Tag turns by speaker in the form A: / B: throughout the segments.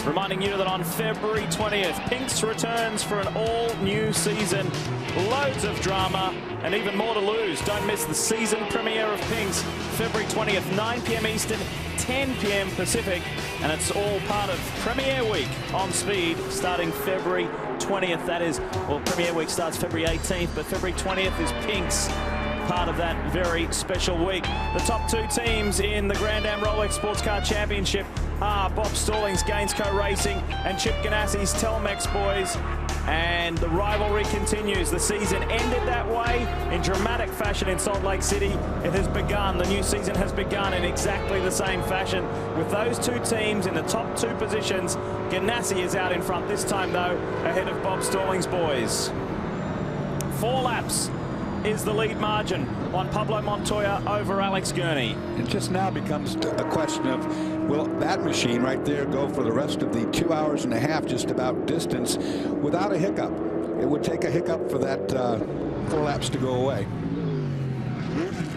A: Reminding you that on February 20th, Pinks returns for an all-new season. Loads of drama and even more to lose. Don't miss the season premiere of Pinks, February 20th, 9 p.m. Eastern, 10 p.m. Pacific. And it's all part of Premiere Week on Speed, starting February 20th. That is, well, Premiere Week starts February 18th, but February 20th is Pinks, part of that very special week. The top two teams in the Grand Am Rolex Sports Car Championship are Bob Stallings' Gainsco Racing and Chip Ganassi's Telmex boys. And the rivalry continues. The season ended that way in dramatic fashion in Salt Lake City. It has begun. The new season has begun in exactly the same fashion, with those two teams in the top two positions. Ganassi is out in front this time, though, ahead of Bob Stallings' boys. 4 laps is the lead margin on Pablo Montoya over Alex Gurney.
B: It just now becomes a question of, will that machine right there go for the rest of the 2.5 hours just about distance without a hiccup? It would take a hiccup for that 4 laps to go away.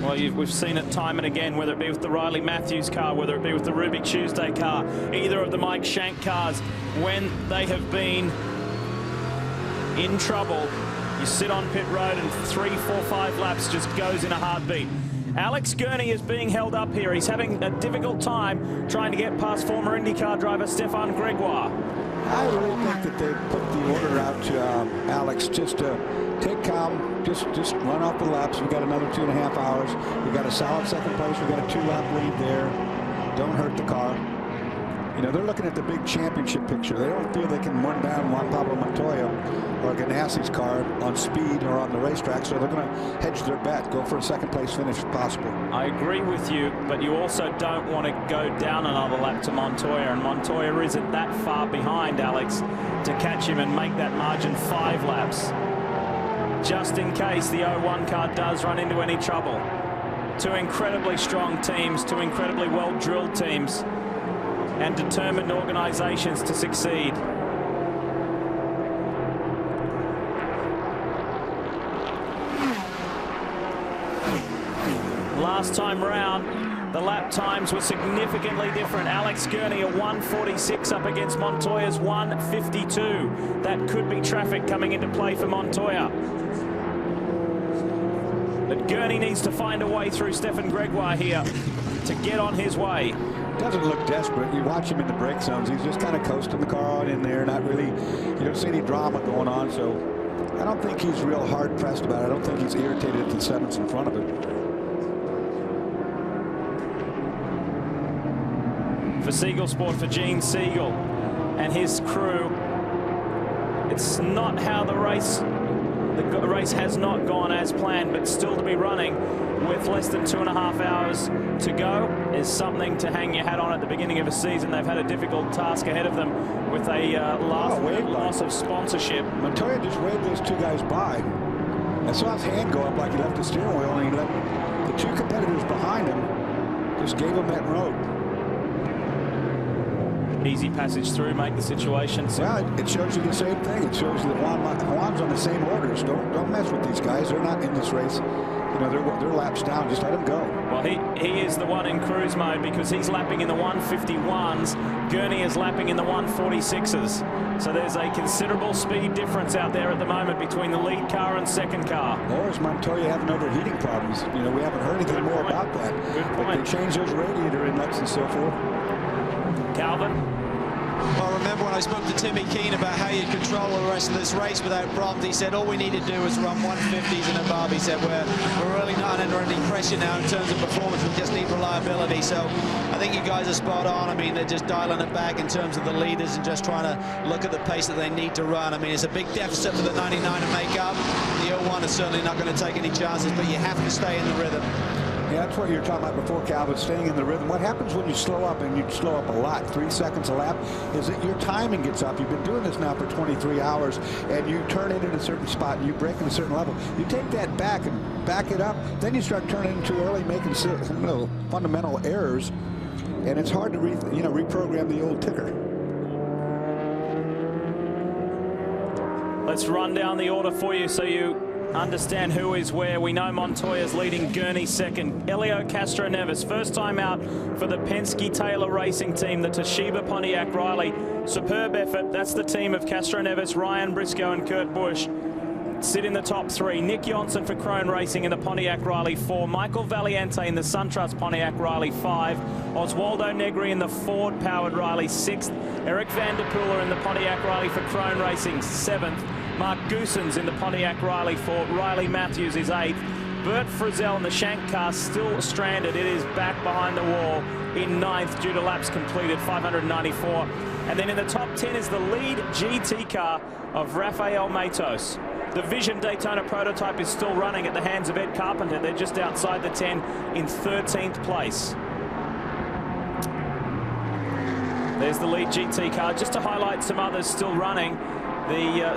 A: Well, we've seen it time and again, whether it be with the Riley Matthews car, whether it be with the Rubik Tuesday car, either of the Mike Shank cars, when they have been in trouble, you sit on pit road and 3, 4, 5 laps just goes in a heartbeat. Alex Gurney is being held up here. He's having a difficult time trying to get past former IndyCar driver Stefan Gregoire.
B: I really think that they put the order out to Alex just to take calm, just run off the laps. We've got another 2.5 hours. We've got a solid second place. We've got a 2-lap lead there. Don't hurt the car. You know, they're looking at the big championship picture. They don't feel they can run down Juan Pablo Montoya or Ganassi's car on speed or on the racetrack, so they're going to hedge their bet, go for a second place finish if possible.
A: I agree with you, but you also don't want to go down another lap to Montoya, and Montoya isn't that far behind Alex to catch him and make that margin 5 laps. Just in case the 01 car does run into any trouble. Two incredibly strong teams, two incredibly well-drilled teams, and determined organizations to succeed. Last time round, the lap times were significantly different. Alex Gurney a 1:46 up against Montoya's 1:52. That could be traffic coming into play for Montoya. But Gurney needs to find a way through Stefan Gregoire here to get on his way.
B: Doesn't look desperate. You watch him in the brake zones. He's just kind of coasting the car on in there. Not really, you don't see any drama going on. So I don't think he's real hard pressed about it. I don't think he's irritated at the 7s in front of him.
A: For Siegel Sport, for Gene Siegel and his crew, it's not how the race has not gone as planned, but still to be running with less than 2.5 hours to go is something to hang your hat on at the beginning of a season. They've had a difficult task ahead of them with a loss of sponsorship.
B: Montoya just waved those 2 guys by. I saw his hand go up like he left the steering wheel, and he let the 2 competitors behind him just gave him that road.
A: Easy passage through, make the situation simple.
B: Well, it shows you the same thing. It shows you that Juan's on the same orders. Don't mess with these guys. They're not in this race. You know, they're laps down. Just let them go.
A: Well, he is the one in cruise mode because he's lapping in the 151s. Gurney is lapping in the 146s. So there's a considerable speed difference out there at the moment between the lead car and second car.
B: Or is Montoya having overheating problems? You know, we haven't heard anything more about that.
A: Good point.
B: But they changed those radiator inlets and so forth.
A: Calvin?
C: Well, remember when I spoke to Timmy Keane about how you control the rest of this race without problems, he said all we need to do is run 150s and above. He said we're really not under any pressure now in terms of performance. We just need reliability. So I think you guys are spot on. I mean, they're just dialing it back in terms of the leaders and just trying to look at the pace that they need to run. I mean, it's a big deficit for the 99 to make up. The 01 is certainly not going to take any chances, but you have to stay in the rhythm.
B: Yeah, that's what you were talking about before, Calvin, staying in the rhythm. What happens when you slow up, and you slow up a lot, 3 seconds a lap, is that your timing gets up. You've been doing this now for 23 hours, and you turn it in a certain spot, and you break at a certain level. You take that back and back it up, then you start turning it too early, making fundamental errors, and it's hard to reprogram the old ticker.
A: Let's run down the order for you so you understand who is where. We know Montoya's leading, Gurney second. Elio Castroneves, first time out for the Penske Taylor Racing team, the Toshiba Pontiac Riley. Superb effort. That's the team of Castroneves, Ryan Briscoe and Kurt Busch. Sit in the top three. Nick Johnson for Krone Racing in the Pontiac Riley 4. Michael Valiante in the SunTrust Pontiac Riley 5. Oswaldo Negri in the Ford-powered Riley 6th. Eric Van der Poel in the Pontiac Riley for Krone Racing 7th. Mark Goosens in the Pontiac Riley 4. Riley Matthews is 8th. Bert Frizzell in the Shank car still stranded. It is back behind the wall in 9th due to laps completed, 594. And then in the top 10 is the lead GT car of Rafael Matos. The Vision Daytona prototype is still running at the hands of Ed Carpenter. They're just outside the 10 in 13th place. There's the lead GT car. Just to highlight some others still running. The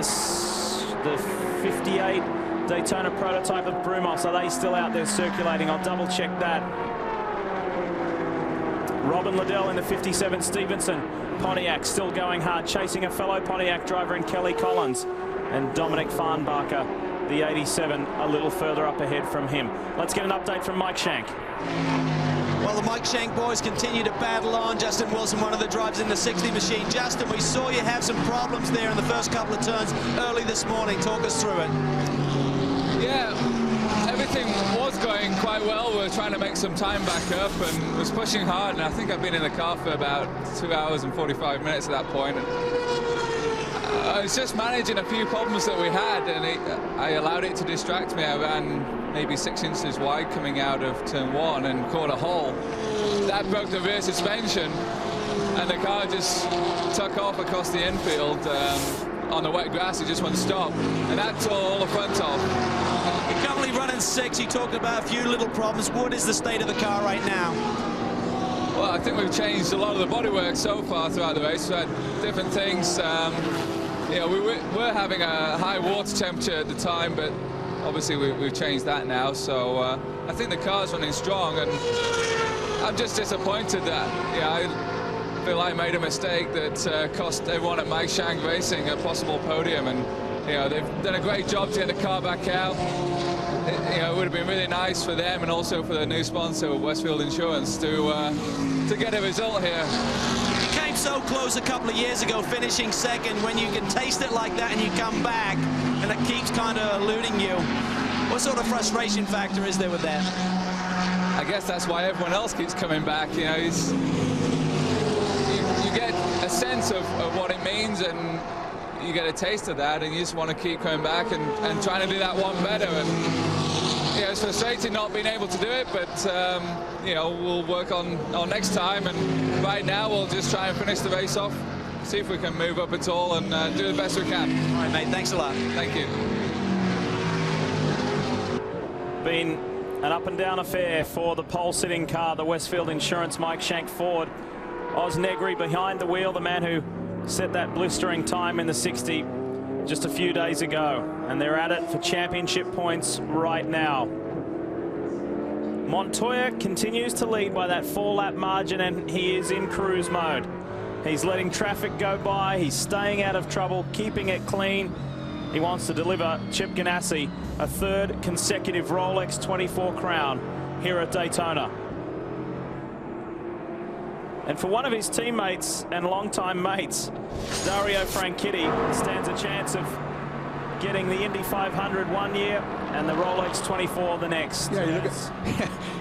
A: 58 Daytona prototype of Brumos. Are they still out there circulating? I'll double check that. Robin Liddell in the 57 Stevenson Pontiac still going hard, chasing a fellow Pontiac driver in Kelly Collins. And Dominic Farnbacher, the 87, a little further up ahead from him. Let's get an update from Mike Shank.
C: Well, the Mike Shank boys continue to battle on. Justin Wilson, one of the drivers in the 60 machine. Justin, we saw you have some problems there in the first couple of turns early this morning. Talk us through it.
D: Yeah, everything was going quite well. We were trying to make some time back up and was pushing hard. And I think I've been in the car for about 2 hours and 45 minutes at that point. I was just managing a few problems that we had, and I allowed it to distract me. I ran maybe 6 inches wide coming out of turn 1 and caught a hole. That broke the rear suspension, and the car just took off across the infield on the wet grass. It just wouldn't stop, and that tore all the front off.
C: You're currently running 6. You talked about a few little problems. What is the state of the car right now?
D: Well, I think we've changed a lot of the bodywork so far throughout the race. We've had different things. You know, we were having a high water temperature at the time, but obviously we've changed that now. So I think the car's running strong, and I'm just disappointed that I feel I made a mistake that cost everyone at Mike Shank Racing a possible podium. And they've done a great job to get the car back out. It would have been really nice for them and also for the new sponsor, Westfield Insurance, to get a result here.
C: You came so close a couple of years ago, finishing second. When you can taste it like that and you come back and it keeps kind of eluding you, what sort of frustration factor is there with that?
D: I guess that's why everyone else keeps coming back. You get a sense of what it means, and you get a taste of that, and you just want to keep coming back and trying to do that one better. And it's frustrating not being able to do it, but we'll work on next time. And right now we'll just try and finish the race off, see if we can move up at all, and do the best we can.
C: All right, mate. Thanks a lot.
D: Thank you.
A: Been an up and down affair for the pole-sitting car, the Westfield Insurance Mike Shank Ford. Oz Negri behind the wheel, the man who set that blistering time in the 60 just a few days ago, and they're at it for championship points right now. Montoya continues to lead by that 4-lap margin, and he is in cruise mode. He's letting traffic go by, he's staying out of trouble, keeping it clean. He wants to deliver Chip Ganassi a 3rd consecutive Rolex 24 crown here at Daytona. And for one of his teammates and longtime mates, Dario Franchitti stands a chance of getting the Indy 500 one year and the Rolex 24 the next.
B: Yeah,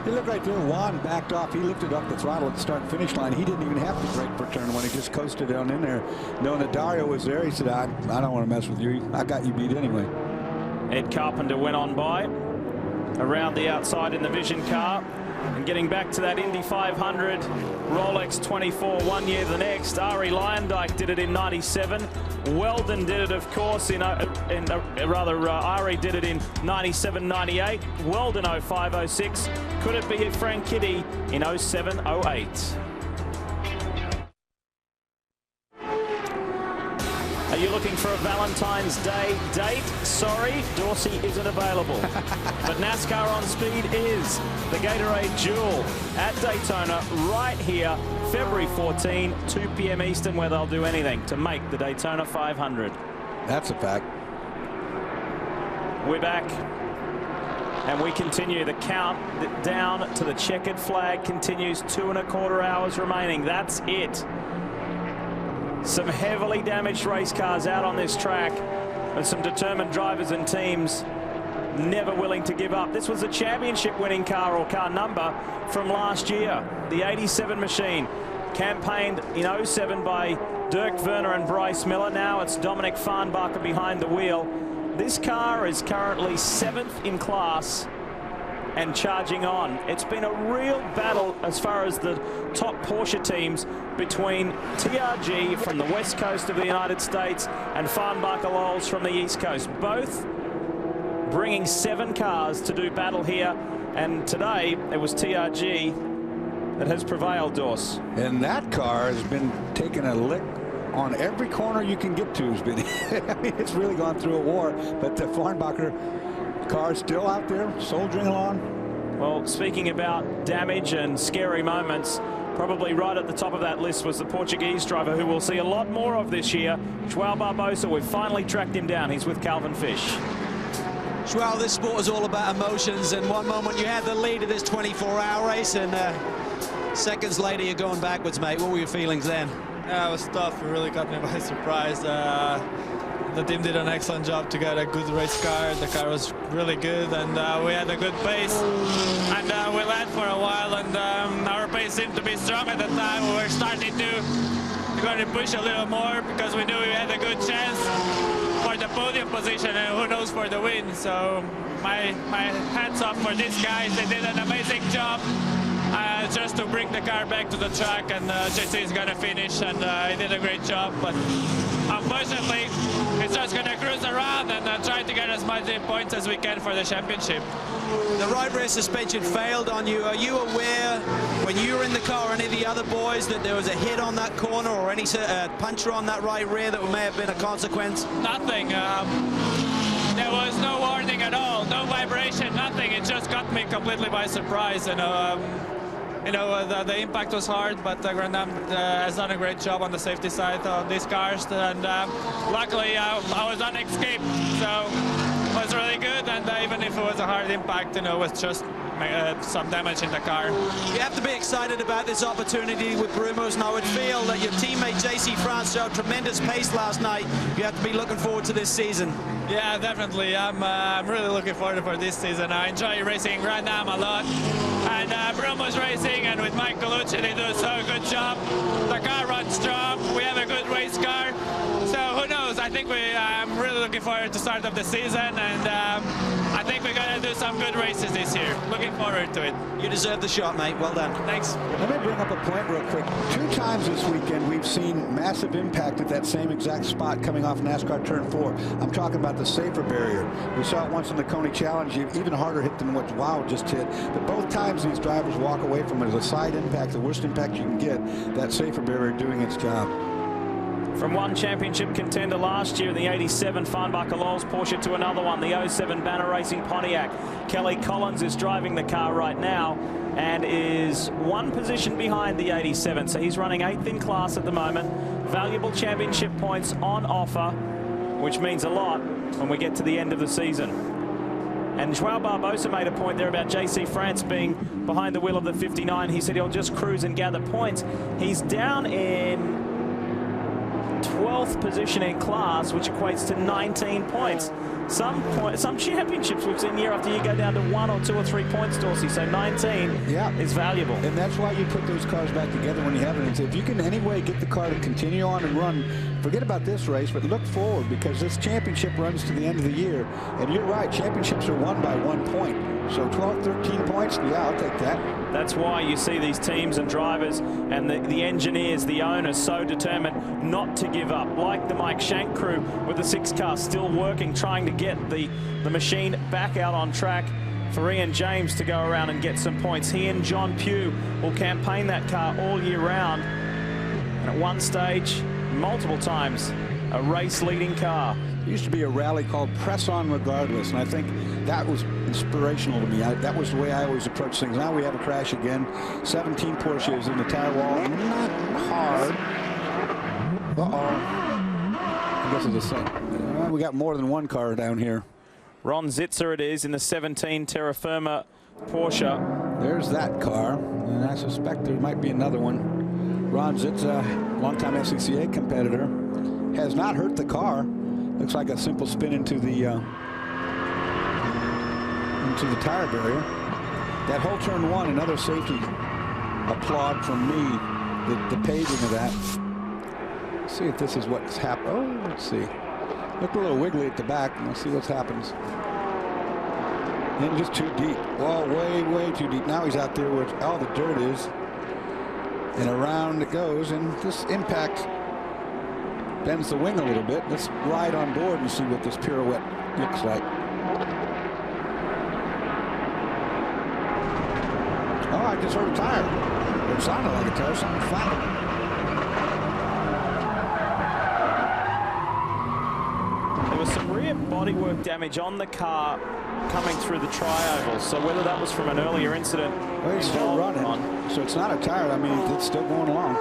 B: you look right there. Juan backed off. He lifted up the throttle at the start-finish line. He didn't even have to brake for turn 1. He just coasted down in there. Knowing that Dario was there, he said, I don't want to mess with you. I got you beat anyway.
A: Ed Carpenter went on by around the outside in the Vision car. And getting back to that Indy 500, Rolex 24 one year the next. Ari Lyondike did it in 97. Weldon did it, of course, Ari did it in 97, 98. Weldon 05, 06. Could it be Franchitti in 07, 08? Are you looking for a Valentine's Day date? Sorry, Dorsey isn't available. But NASCAR on Speed is. The Gatorade Jewel at Daytona right here, February 14, 2 p.m. Eastern, where they'll do anything to make the Daytona 500.
B: That's a fact.
A: We're back. And we continue. The count down to the checkered flag continues. 2¼ hours remaining. That's it. Some heavily damaged race cars out on this track, and some determined drivers and teams never willing to give up. This was a championship winning car, or car number, from last year. The 87 machine, campaigned in 07 by Dirk Werner and Bryce Miller. Now it's Dominic Farnbacher behind the wheel. This car is currently 7th in class and charging on. It's been a real battle as far as the top Porsche teams between TRG from the west coast of the United States and Farnbacher Lowe's from the east coast. Both bringing 7 cars to do battle here, and today it was TRG that has prevailed, Dors.
B: And that car has been taking a lick on every corner you can get to. I mean, it's really gone through a war, but the Farnbacher car is still out there soldiering along.
A: Well, speaking about damage and scary moments, probably right at the top of that list was the Portuguese driver who we'll see a lot more of this year, Joao Barbosa. We've finally tracked him down. He's with Calvin Fish.
C: Joao, this sport is all about emotions, and one moment you had the lead of this 24-hour race, and seconds later you're going backwards, mate. What were your feelings then?
E: Yeah, it was tough. It really caught me by surprise. The team did an excellent job to get a good race car. The car was really good, and we had a good pace. And we led for a while, and our pace seemed to be strong at the time. We were starting to push a little more because we knew we had a good chance for the podium position, and who knows, for the win. So my hats off for these guys. They did an amazing job. Just to bring the car back to the track, and JC is going to finish, and he did a great job. But unfortunately, he's just going to cruise around and try to get as much points as we can for the championship.
C: The right rear suspension failed on you. Are you aware, when you were in the car, or any of the other boys, that there was a hit on that corner or any puncture on that right rear that may have been a consequence?
E: Nothing. There was no warning at all, no vibration, nothing. It just got me completely by surprise. The impact was hard, but Grand Am has done a great job on the safety side of these cars, and luckily I was unescaped, so it was really good. And even if it was a hard impact, it was just some damage in the car.
C: You have to be excited about this opportunity with Brumos, and I would feel that your teammate JC France showed tremendous pace last night. You have to be looking forward to this season.
E: Yeah, definitely. I'm really looking forward for this season. I enjoy racing Grand Am a lot, and Brumos Racing and with Mike Colucci, they do a good job. The car runs strong. We have a good race car. So who knows? I think I'm really looking forward to the start of the season, and I think we're going to do some good races this year. Looking forward to it.
C: You deserve the shot, mate. Well done.
E: Thanks.
B: Let me bring up a point real quick. 2 times this weekend we've seen massive impact at that same exact spot coming off NASCAR Turn 4. I'm talking about the safer barrier. We saw it once in the Coney Challenge, even harder hit than what Joao just hit. But both times these drivers walk away from it as a side impact, the worst impact you can get, that safer barrier doing its job.
A: From one championship contender last year in the 87 Farnbacher Lowe's Porsche to another one, the 07 Banner Racing Pontiac. Kelly Collins is driving the car right now and is 1 position behind the 87. So he's running 8th in class at the moment. Valuable championship points on offer, which means a lot when we get to the end of the season. And Joao Barbosa made a point there about JC France being behind the wheel of the 59. He said he'll just cruise and gather points. He's down in 12th position in class, which equates to 19 points. Some championships we've seen year after year go down to 1 or 2 or 3 points, Dorsey. So 19 is valuable.
B: And that's why you put those cars back together when you have it. And so if you can anyway get the car to continue on and run, forget about this race, but look forward, because this championship runs to the end of the year. And you're right, championships are won by 1 point. So 12, 13 points, yeah, I'll take that.
A: That's why you see these teams and drivers and the engineers, the owners, so determined not to give up. Like the Mike Shank crew with the 6 car still working, trying to get the machine back out on track for Ian James to go around and get some points. He and John Pugh will campaign that car all year round. And at one stage, multiple times, a race-leading car.
B: There used to be a rally called Press On Regardless, and I think that was inspirational to me. That was the way I always approach things. Now we have a crash again. 17 Porsches in the tire wall. Not hard. Uh-oh. I guess it's the same. We got more than 1 car down here.
A: Ron Zitzer it is in the 17 Terra Firma Porsche.
B: There's that car, and I suspect there might be another one. Ron Zitzer, longtime SCCA competitor, has not hurt the car. Looks like a simple spin into the tire barrier. That whole turn one, another safety applaud from me. The paving of that. Let's see if this is what's happened. Oh, let's see. Look a little wiggly at the back, and we'll see what happens. And just too deep. Well, way too deep. Now he's out there where all the dirt is, and around it goes, and this impact bends the wing a little bit. Let's ride on board and see what this pirouette looks like. Oh, I just heard a tire. It sounded like a tire. Something flat.
A: There was some rear bodywork damage on the car coming through the tri-oval, so whether that was from an earlier incident.
B: Well, it's still running, so it's not a tire. I mean, it's still going along.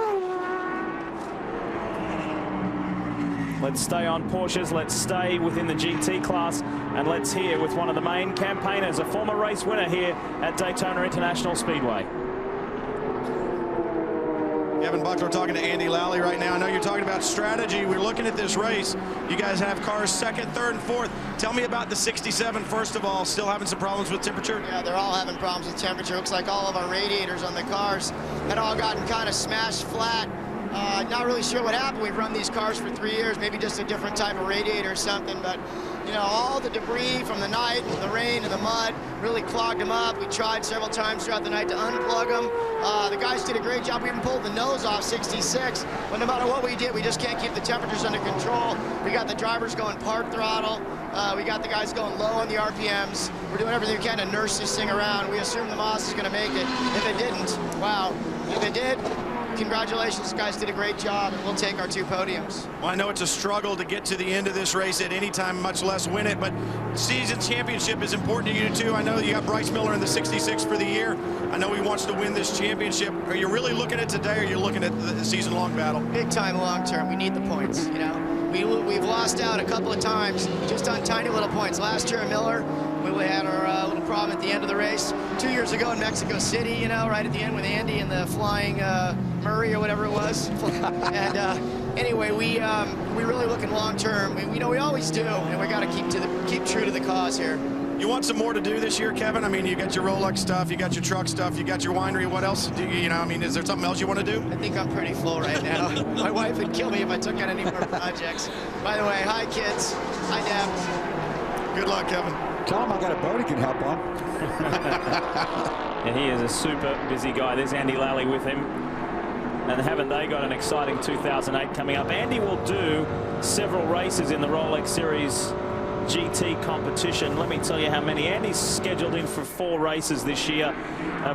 A: Let's stay on Porsches. Let's stay within the GT class, and let's hear with one of the main campaigners, a former race winner here at Daytona International Speedway.
F: Kevin Buckler talking to Andy Lally right now. I know you're talking about strategy. We're looking at this race. You guys have cars second, third, and fourth. Tell me about the 67, first of all. Still having some problems with temperature?
G: Yeah, they're all having problems with temperature. Looks like all of our radiators on the cars had all gotten kind of smashed flat. Not really sure what happened. We've run these cars for 3 years, maybe just a different type of radiator or something, but you know, all the debris from the night, the rain and the mud really clogged them up. We tried several times throughout the night to unplug them. The guys did a great job. We even pulled the nose off 66, but no matter what we did, we just can't keep the temperatures under control. We got the drivers going park throttle. We got the guys going low on the RPMs. We're doing everything we can to nurse this thing around. We assume the Moss is going to make it. If it didn't, wow. If it did, congratulations, guys did a great job, and we'll take our 2 podiums.
F: Well, I know it's a struggle to get to the end of this race at any time, much less win it, but season championship is important to you too. I know you got Bryce Miller in the 66 for the year. I know he wants to win this championship. Are you really looking at today, or are you looking at the season-long battle?
G: Big time, long term. We need the points, you know. We've lost out a couple of times just on tiny little points. Last year at Miller, we had our little problem at the end of the race. 2 years ago in Mexico City, you know, right at the end with Andy and the flying Murray or whatever it was. And anyway, we really looking long term. We know we always do, and we got to keep true to the cause here.
F: You want some more to do this year, Kevin? I mean, you got your Rolex stuff, you got your truck stuff, you got your winery. What else do you know? I mean, is there something else you want to do?
G: I think I'm pretty full right now. My wife would kill me if I took on any more projects. By the way, hi kids. Hi Deb.
F: Good luck, Kevin.
B: Tell him I got a boat he can help on.
A: And he is a super busy guy. There's Andy Lally with him. And haven't they got an exciting 2008 coming up? Andy will do several races in the Rolex Series GT competition. Let me tell you how many. Andy's scheduled in for 4 races this year.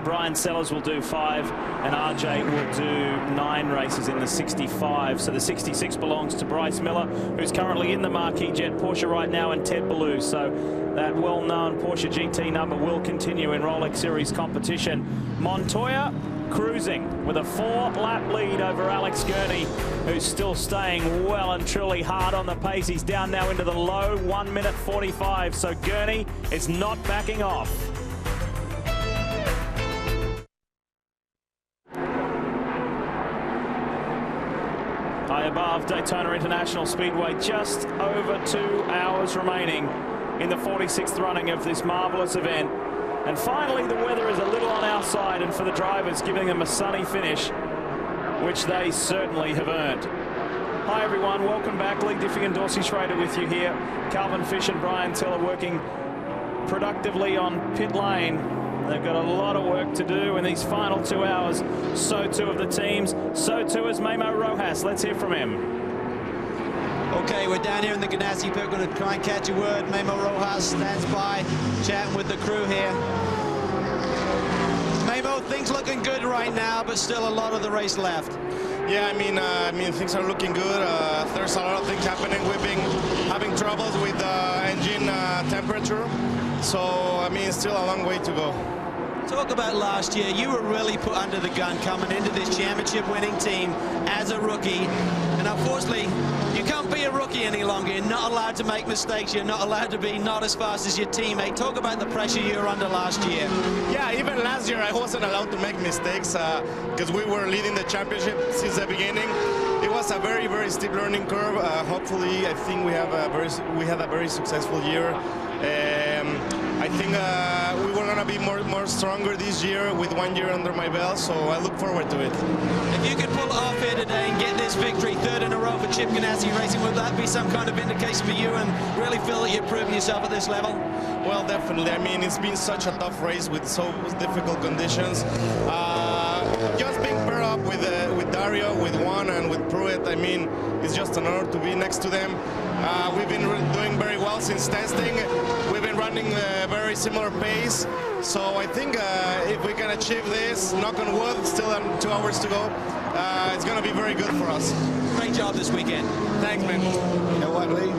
A: Brian Sellers will do 5, and RJ will do 9 races in the 65. So the 66 belongs to Bryce Miller, who's currently in the Marquis Jet Porsche right now, and Ted Ballou. So that well-known Porsche GT number will continue in Rolex Series competition. Montoya cruising with a 4-lap lead over Alex Gurney, who's still staying well and truly hard on the pace. He's down now into the low 1 minute 45, so Gurney is not backing off. High above Daytona International Speedway, just over 2 hours remaining in the 46th running of this marvelous event. And finally, the weather is a little on our side, and for the drivers, giving them a sunny finish, which they certainly have earned. Hi, everyone. Welcome back. Leigh Diffey and Dorsey Schroeder with you here. Calvin Fish and Brian Tiller working productively on pit lane. They've got a lot of work to do in these final 2 hours. So too of the teams. So too is Memo Rojas. Let's hear from him.
C: Okay, we're down here in the Ganassi pit. We're going to try and catch a word. Memo Rojas stands by, chatting with the crew here. Memo, things looking good right now, but still a lot of the race left.
H: Yeah, I mean, things are looking good. There's a lot of things happening. We've been having troubles with the engine temperature, so I mean, still a long way to go.
C: Talk about last year. You were really put under the gun coming into this championship-winning team as a rookie. And unfortunately, you can't be a rookie any longer. You're not allowed to make mistakes. You're not allowed to be not as fast as your teammate. Talk about the pressure you were under last year.
H: Yeah, even last year I wasn't allowed to make mistakes because we were leading the championship since the beginning. It was a very, very steep learning curve. Hopefully, I think we had a very successful year. I think we were going to be more stronger this year with 1 year under my belt, so I look forward to it.
C: If you could pull it off here today and get this victory, third in a row for Chip Ganassi Racing, would that be some kind of indication for you and really feel that you've proven yourself at this level?
H: Well, definitely. I mean, it's been such a tough race with so difficult conditions. Just being paired up with Dario, with Juan, and with Pruitt, I mean, it's just an honor to be next to them. We've been doing very well since testing. We've been running a very similar pace. So I think if we can achieve this, knock on wood, still 2 hours to go, it's going to be very good for us.
C: Great job this weekend.
H: Thanks, man.
B: You know what, Lee?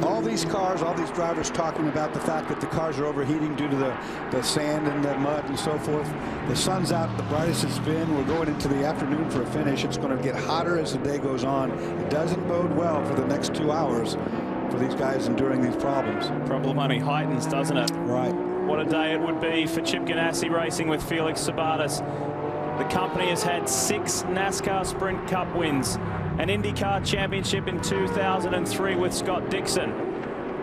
B: All these cars, all these drivers talking about the fact that the cars are overheating due to the sand and the mud and so forth. The sun's out, the brightest it's been. We're going into the afternoon for a finish. It's going to get hotter as the day goes on. It doesn't bode well for the next 2 hours for these guys enduring these problems.
A: Problem only heightens, doesn't it?
B: Right.
A: What a day it would be for Chip Ganassi Racing with Felix Sabates. The company has had 6 NASCAR Sprint Cup wins, an IndyCar championship in 2003 with Scott Dixon,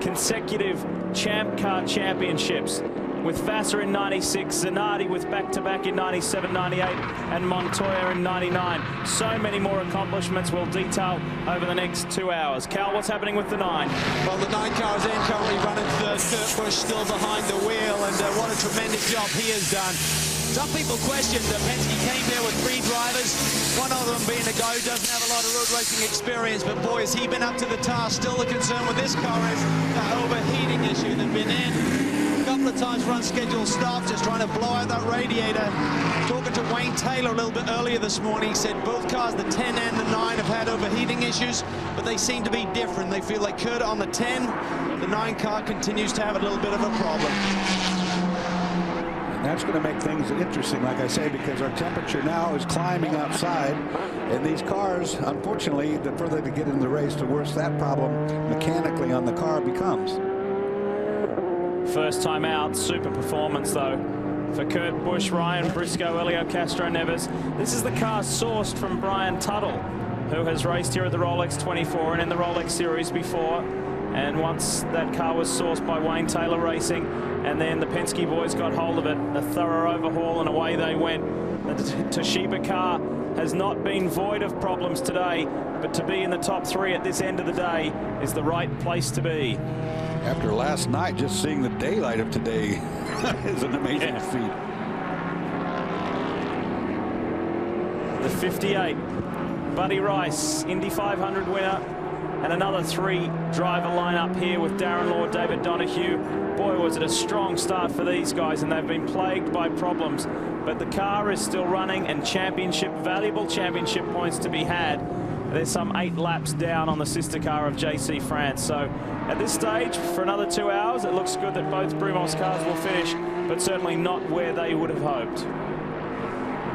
A: consecutive Champ Car championships with Vassar in 96, Zanardi with back-to-back in 97, 98, and Montoya in 99. So many more accomplishments we'll detail over the next 2 hours. Cal, what's happening with the 9?
C: Well, the 9 car is in, currently running third. Kurt Busch still behind the wheel, and what a tremendous job he has done. Some people questioned that Penske came here with 3 drivers, one of them being a guy who doesn't have a lot of road racing experience, but boy, has he been up to the task. Still the concern with this car is that overheating issue that's been in. A couple of times run scheduled stops, just trying to blow out that radiator. Talking to Wayne Taylor a little bit earlier this morning, he said both cars, the 10 and the 9, have had overheating issues, but they seem to be different. They feel like Kurt on the 10, the 9 car continues to have a little bit of a problem.
B: That's going to make things interesting, like I say, because our temperature now is climbing outside, and these cars, unfortunately, the further they get in the race, the worse that problem mechanically on the car becomes.
A: First time out, super performance though for Kurt Busch, Ryan Briscoe, Elio Castroneves. This is the car sourced from Brian Tuttle, who has raced here at the Rolex 24 and in the Rolex series before. And once that car was sourced by Wayne Taylor Racing, and then the Penske boys got hold of it, a thorough overhaul, and away they went. The Toshiba car has not been void of problems today, but to be in the top 3 at this end of the day is the right place to be.
B: After last night, just seeing the daylight of today is an amazing feat.
A: The 58, Buddy Rice, Indy 500 winner, and another 3-driver lineup here with Darren Law, David Donahue. Boy, was it a strong start for these guys, and they've been plagued by problems. But the car is still running, and valuable championship points to be had. There's some 8 laps down on the sister car of JC France. So at this stage, for another 2 hours, it looks good that both Brumos cars will finish, but certainly not where they would have hoped.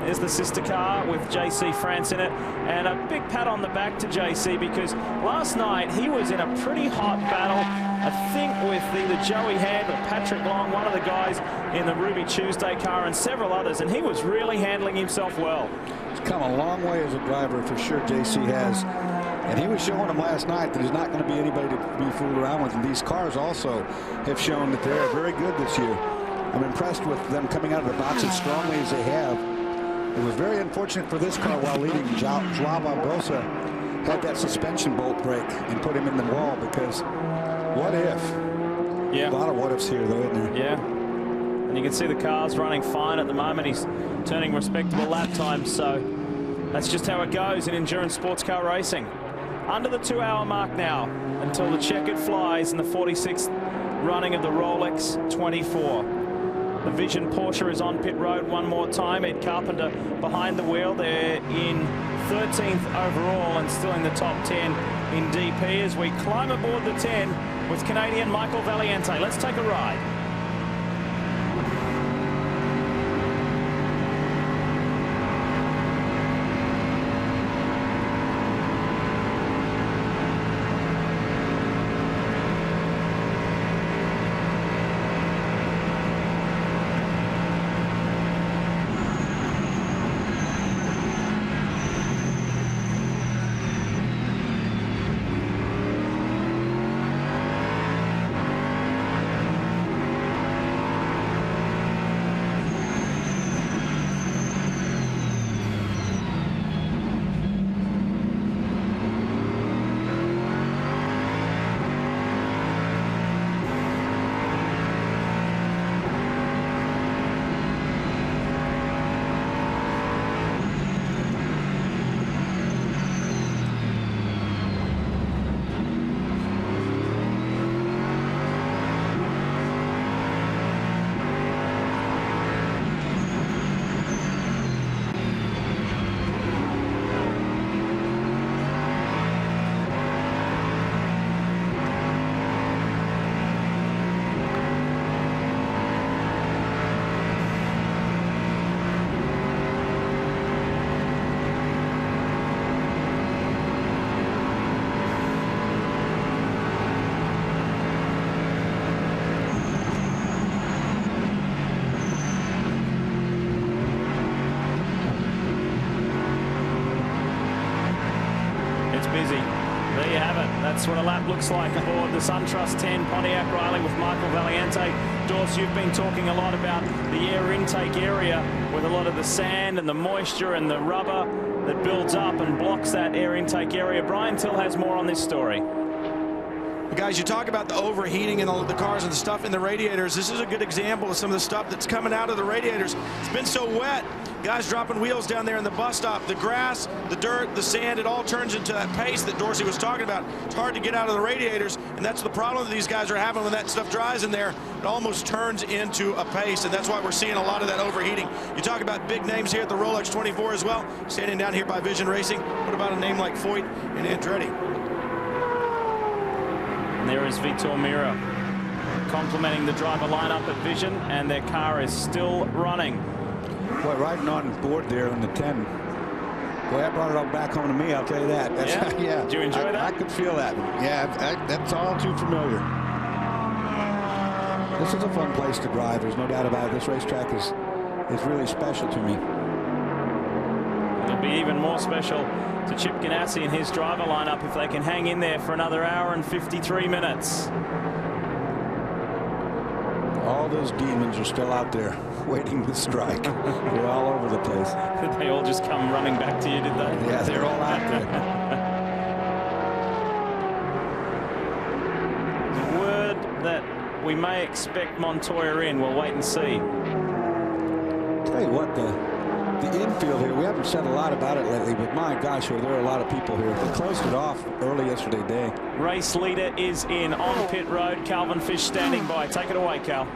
A: There's the sister car with JC France in it, and a big pat on the back to JC, because last night he was in a pretty hot battle, I think with either Joey Hand or Patrick Long, one of the guys in the Ruby Tuesday car, and several others, and he was really handling himself well.
B: He's come a long way as a driver, for sure, JC has. And he was showing them last night that there's not going to be anybody to be fooled around with. And these cars also have shown that they're very good this year. I'm impressed with them coming out of the box as strongly as they have. It was very unfortunate for this car while leading. Joao Barbosa had that suspension bolt break and put him in the wall, because what if?
A: Yeah.
B: A lot of what ifs here, though, isn't there?
A: Yeah. And you can see the car's running fine at the moment. He's turning respectable lap times, so that's just how it goes in endurance sports car racing. Under the 2-hour mark now until the checkered flies in the 46th running of the Rolex 24. The Vision Porsche is on pit road one more time. Ed Carpenter behind the wheel. They're in 13th overall and still in the top 10 in DP as we climb aboard the 10 with Canadian Michael Valiante. Let's take a ride. busy. There you have it. That's what a lap looks like aboard the SunTrust 10 Pontiac Riley with Michael Valiante. Dorsey, you've been talking a lot about the air intake area with a lot of the sand and the moisture and the rubber that builds up and blocks that air intake area. Brian Till has more on this story.
F: Guys, you talk about the overheating and all of the cars and the stuff in the radiators. This is a good example of some of the stuff that's coming out of the radiators. It's been so wet. Guys dropping wheels down there in the bus stop. The grass, the dirt, the sand, it all turns into that paste that Dorsey was talking about. It's hard to get out of the radiators, and that's the problem that these guys are having when that stuff dries in there. It almost turns into a paste, and that's why we're seeing a lot of that overheating. You talk about big names here at the Rolex 24 as well. Standing down here by Vision Racing. What about a name like Foyt and Andretti?
A: And there is Vitor Meira complimenting the driver lineup at Vision, and their car is still running.
B: Boy, riding on board there in the 10. Boy, that brought it all back home to me, I'll tell you that. That's,
A: yeah. Did you enjoy that?
B: I could feel that. Yeah, that's all too familiar. This is a fun place to drive. There's no doubt about it. This racetrack is really special to me.
A: It'll be even more special to Chip Ganassi and his driver lineup if they can hang in there for another hour and 53 minutes.
B: All those demons are still out there waiting to strike. They're all over the place.
A: Did they all just come running back to you, did they?
B: Yeah, they're all out there.
A: Word that we may expect Montoya in. We'll wait and see.
B: Tell you what, the infield here, we haven't said a lot about it lately, but my gosh, there are a lot of people here. They closed it off early yesterday day.
A: Race leader is in on pit road. Calvin Fish standing by. Take it away, Cal.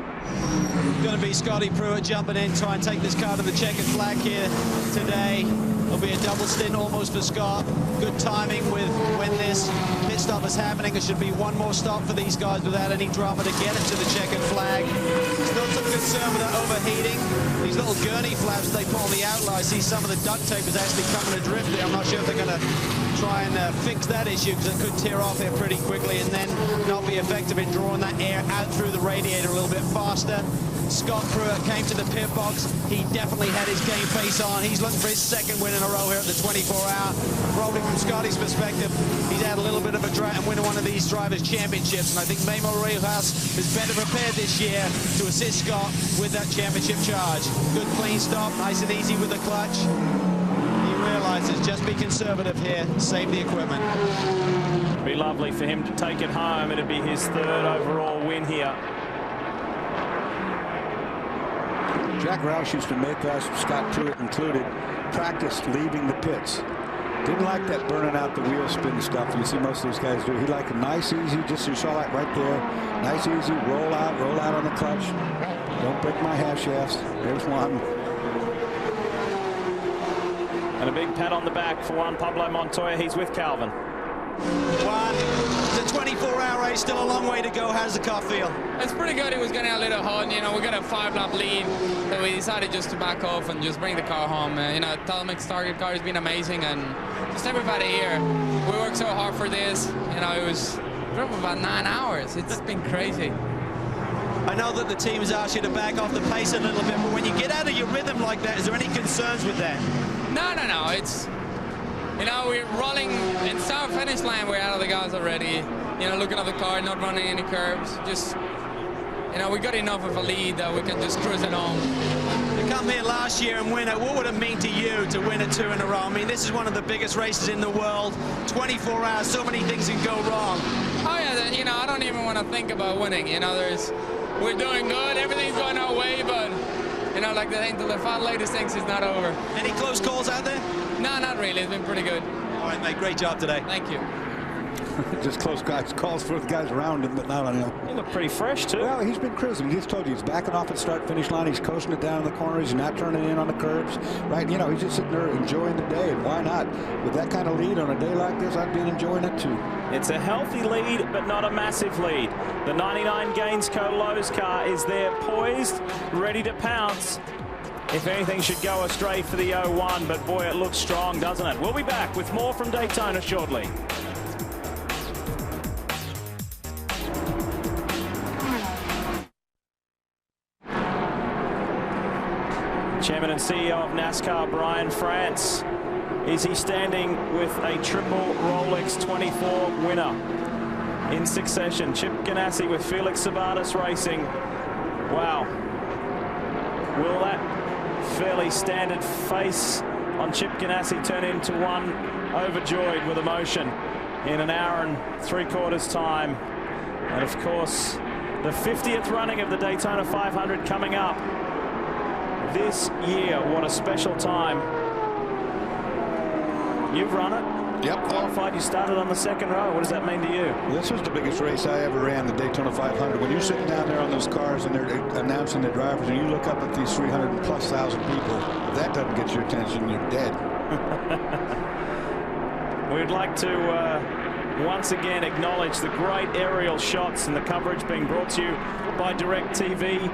C: Going to be Scotty Pruitt jumping in, try and take this car to the checkered flag here today. It'll be a double stint almost for Scott. Good timing with when this pit stop is happening. It should be one more stop for these guys without any drama to get it to the checkered flag. Still some concern with that overheating. These little gurney flaps they put on the outline. I see some of the duct tape is actually coming adrift there. I'm not sure if they're going to try and fix that issue because it could tear off here pretty quickly and then not be effective in drawing that air out through the radiator a little bit faster. Scott Pruitt came to the pit box. He definitely had his game face on. He's looking for his second win in a row here at the 24-hour. Probably from Scotty's perspective, he's had a little bit of a drought and winning one of these drivers' championships. And I think Memo Rojas is better prepared this year to assist Scott with that championship charge. Good clean stop, nice and easy with the clutch. He realizes just be conservative here, save the equipment.
A: It'd be lovely for him to take it home. It'd be his third overall win here.
B: Jack Roush used to make us, Scott Pruitt included, practice leaving the pits. Didn't like that burning out the wheel spin stuff you see most of these guys do. He liked a nice, easy, just you saw that right there. Nice, easy, roll out on the clutch. Don't break my half shafts. There's one.
A: And a big pat on the back for Juan Pablo Montoya. He's with Calvin.
C: Juan, the 24-hour race, still a long way to go. How's the car feel?
I: It's pretty good. It was getting a little hot. You know, we got a 5-lap lead, so we decided just to back off and just bring the car home. You know, Telemix target car has been amazing, and just everybody here. We worked so hard for this. You know, it was drove about 9 hours. It's been crazy.
C: I know that the team has asked you to back off the pace a little bit, but when you get out of your rhythm like that, is there any concerns with that?
I: No. It's, you know, we're rolling in start finish line. We're out of the gas already. You know, looking at the car, not running any curves. Just, you know, we got enough of a lead that we can just cruise it on.
C: To come here last year and win it, what would it mean to you to win it 2 in a row? I mean, this is one of the biggest races in the world. 24 hours, so many things can go wrong.
I: Oh yeah, you know, I don't even want to think about winning. You know, we're doing good, everything's going our way, but you know, like the latest things is not over.
C: Any close calls out there?
I: No, not really. It's been pretty good.
C: All right, mate. Great job today.
I: Thank you.
B: Just close calls for the guys around him, but not on him.
A: You look pretty fresh, too.
B: Well, he's been cruising. He just told you he's backing off at start-finish line. He's coasting it down in the corners. He's not turning in on the curbs. Right? You know, he's just sitting there enjoying the day, and why not? With that kind of lead on a day like this, I'd be enjoying it, too.
A: It's a healthy lead, but not a massive lead. The 99 Gainsco Lowe's car is there, poised, ready to pounce. If anything should go astray for the 01, but boy, it looks strong, doesn't it? We'll be back with more from Daytona shortly. Chairman and CEO of NASCAR, Brian France, is he standing with a triple Rolex 24 winner in succession. Chip Ganassi with Felix Sabates Racing. Wow. Will that fairly standard face on Chip Ganassi turn into one overjoyed with emotion in an hour and 3/4 time? And of course, the 50th running of the Daytona 500 coming up this year. What a special time. You've run it.
B: Yep.
A: Qualified. You started on the second row. What does that mean to you?
B: This was the biggest race I ever ran, the Daytona 500. When you're sitting down there on those cars and they're announcing the drivers, and you look up at these 300,000+ people, if that doesn't get your attention, you're dead.
A: We'd like to once again acknowledge the great aerial shots and the coverage being brought to you by DirecTV,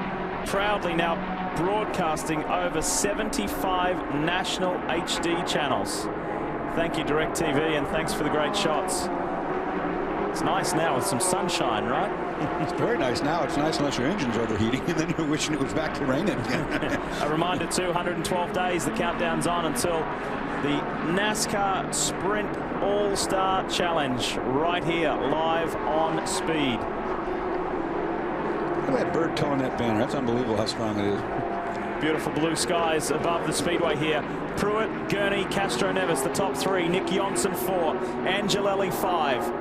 A: proudly now broadcasting over 75 national HD channels. Thank you, DirecTV, and thanks for the great shots. It's nice now with some sunshine, right?
B: It's very nice now. It's nice unless your engine's overheating, and then you're wishing it was back to raining again.
A: A reminder too, 112 days, the countdown's on until the NASCAR Sprint All-Star Challenge right here, live on Speed.
B: Look at that bird towing that banner. That's unbelievable how strong it is.
A: Beautiful blue skies above the speedway here. Pruitt, Gurney, Castroneves, the top three. Nick Johnson 4, Angelelli 5.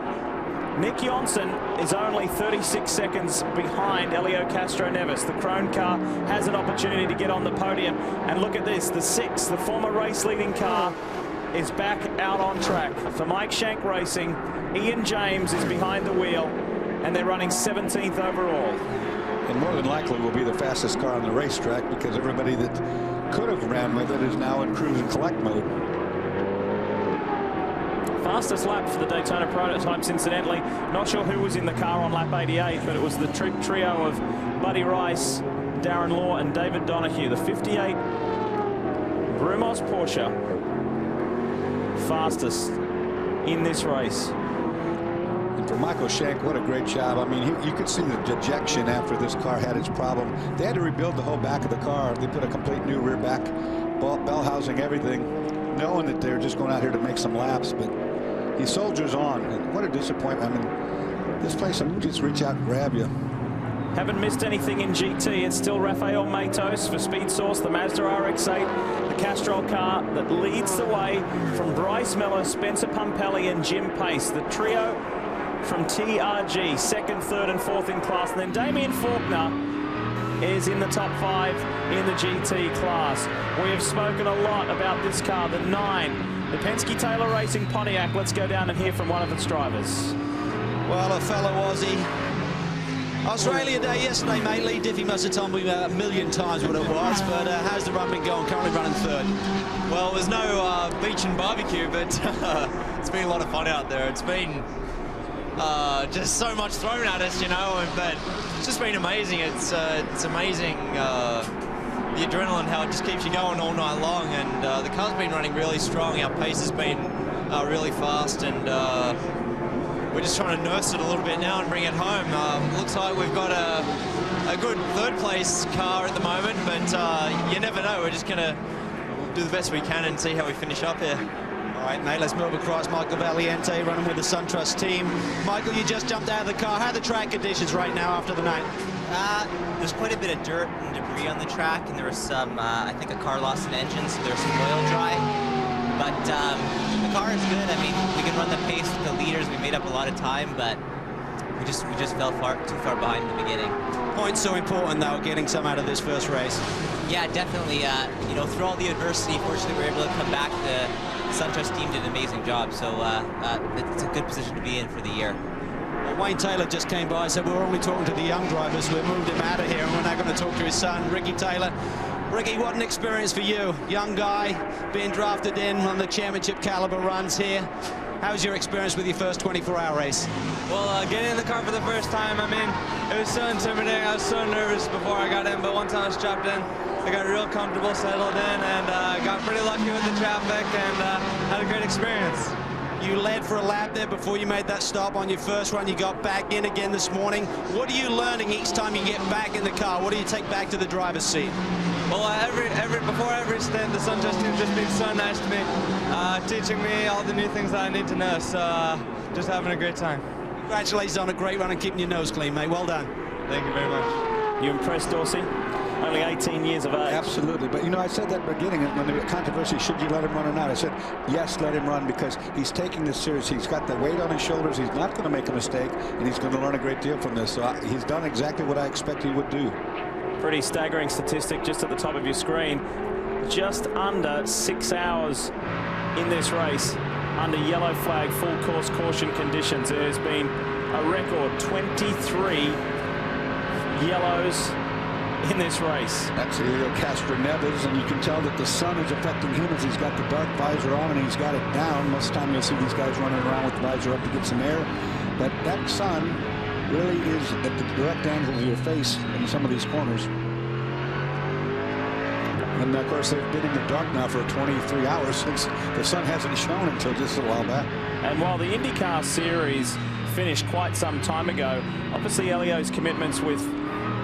A: Nick Johnson is only 36 seconds behind Elio Castroneves. The Krone car has an opportunity to get on the podium. And look at this, the 6, the former race leading car, is back out on track. For Mike Shank Racing, Ian James is behind the wheel, and they're running 17th overall.
B: And more than likely will be the fastest car on the racetrack, because everybody that could have ran with it is now in cruise and collect mode.
A: Fastest lap for the Daytona prototypes, incidentally. Not sure who was in the car on lap 88, but it was the trio of Buddy Rice, Darren Law, and David Donahue. The 58 Brumos Porsche, fastest in this race.
B: And for Michael Shank, what a great job. I mean, you could see the dejection after this car had its problem. They had to rebuild the whole back of the car. They put a complete new rear back, bell housing, everything, knowing that they're just going out here to make some laps. But he soldiers on. And what a disappointment. I mean, this place will just reach out and grab you.
A: Haven't missed anything in GT. It's still Rafael Matos for Speed Source, the Mazda RX-8, the Castrol car that leads the way from Bryce Miller, Spencer Pumpelly, and Jim Pace. The trio from TRG, 2nd, 3rd, and 4th in class. And then Damien Faulkner is in the top 5 in the GT class. We have spoken a lot about this car, the 9, the Penske Taylor Racing Pontiac. Let's go down and hear from one of its drivers.
C: Well, a fellow Aussie. Australia Day yesterday, mate. Leigh Diffey must have told me a million times what it was, but how's the run been going? Currently running 3rd.
J: Well, there's no beach and barbecue, but it's been a lot of fun out there. It's been just so much thrown at us, you know, but it's just been amazing. It's amazing the adrenaline, how it just keeps you going all night long, and the car's been running really strong. Our pace has been really fast, and we're just trying to nurse it a little bit now and bring it home. Looks like we've got a good 3rd place car at the moment, but you never know. We're just going to do the best we can and see how we finish up here.
C: All right, mate, let's move across. Michael Valiante running with the SunTrust team. Michael, you just jumped out of the car. How are the track conditions right now after the night?
K: There's quite a bit of dirt and debris on the track, and there was some, I think a car lost an engine, so there's some oil dry. But the car is good. I mean, we can run the pace with the leaders. We made up a lot of time, but we just fell too far behind in the beginning.
C: Points so important, though, getting some out of this first race.
K: Yeah, definitely. You know, through all the adversity, fortunately, we were able to come back. The SunTrust team did an amazing job, so it's a good position to be in for the year.
C: Well, Wayne Taylor just came by, said we were only talking to the young drivers. We moved him out of here, and we're now going to talk to his son, Ricky Taylor. Ricky, what an experience for you. Young guy, being drafted in on the championship caliber runs here. How was your experience with your first 24-hour race?
J: Well, getting in the car for the first time, I mean, it was so intimidating. I was so nervous before I got in, but once I was strapped in, I got real comfortable, settled in, and got pretty lucky with the traffic, and had a great experience.
C: You led for a lap there before you made that stop on your first run. You got back in again this morning. What are you learning each time you get back in the car? What do you take back to the driver's seat?
E: Well, before every stint, the Sun Trust team just been so nice to me, teaching me all the new things that I need to know. So just having a great time.
C: Congratulations on a great run and keeping your nose clean, mate. Well done.
E: Thank you very much.
A: You impressed, Dorsey? Only 18 years of age.
B: Absolutely. But, you know, I said that at the beginning when the controversy, should you let him run or not? I said, yes, let him run, because he's taking this seriously. He's got the weight on his shoulders. He's not going to make a mistake, and he's going to learn a great deal from this. So he's done exactly what I expect he would do.
A: Pretty staggering statistic just at the top of your screen. Just under 6 hours in this race under yellow flag full course caution conditions. There has been a record 23 yellows in this race.
B: That's Elio Castroneves, and you can tell that the sun is affecting him as he's got the dark visor on and he's got it down. Most of the time you'll see these guys running around with the visor up to get some air. But that sun really is at the direct angle of your face in some of these corners. And of course they've been in the dark now for 23 hours since the sun hasn't shone until just a while back.
A: And while the IndyCar series finished quite some time ago, obviously Elio's commitments with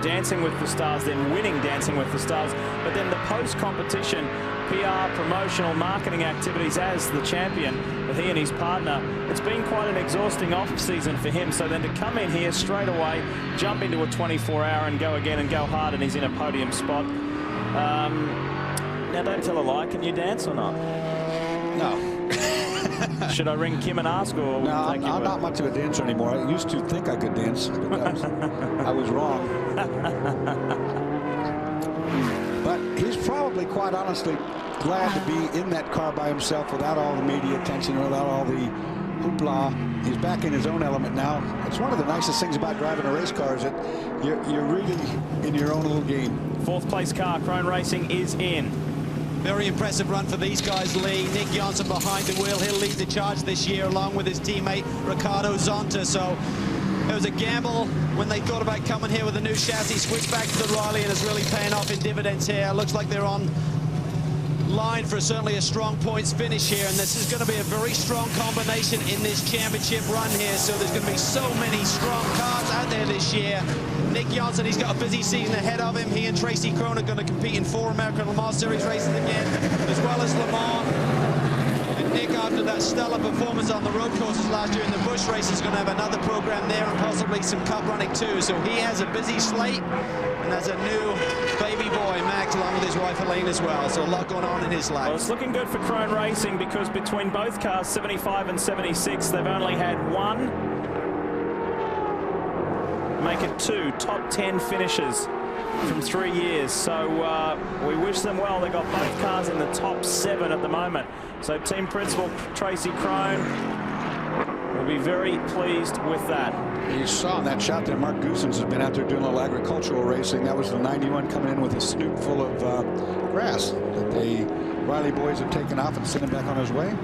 A: Dancing with the Stars, then winning Dancing with the Stars, but then the post-competition PR, promotional, marketing activities as the champion with he and his partner, it's been quite an exhausting off-season for him. So then to come in here straight away, jump into a 24-hour and go again and go hard, and he's in a podium spot. Now don't tell a lie, can you dance or not?
B: No.
A: Should I ring Kim and ask, or
B: no, I'm not much of a dancer anymore. I used to think I could dance, but I was wrong. But he's probably, quite honestly, glad to be in that car by himself without all the media attention, without all the hoopla. He's back in his own element now. It's one of the nicest things about driving a race car is that you're really in your own little game.
A: Fourth place car, Crone Racing, is in.
C: Very impressive run for these guys, Lee. Nick Johnson behind the wheel. He'll lead the charge this year along with his teammate Ricardo Zonta. So it was a gamble when they thought about coming here with a new chassis, switched back to the Riley, and it's really paying off in dividends here. Looks like they're on line for certainly a strong points finish here, and this is going to be a very strong combination in this championship run here. So there's going to be so many strong cars out there this year. Nick Johnson, he's got a busy season ahead of him. He and Tracy Crone are going to compete in 4 American Le Mans Series races again, as well as Le Mans. And Nick, after that stellar performance on the road courses last year in the Busch race, is going to have another program there and possibly some cup running too. So he has a busy slate, and there's a new baby boy, Max, along with his wife Elaine as well. So a lot going on in his life.
A: Well, it's looking good for Crone Racing, because between both cars, 75 and 76, they've only had one, make it 2 top 10 finishes from 3 years. So we wish them well. They got both cars in the top 7 at the moment. So team principal Tracy Crone will be very pleased with that.
B: You saw in that shot that Mark Goossens has been out there doing a little agricultural racing. That was the 91 coming in with a snoot full of grass that the Riley boys have taken off and sent him back on his way.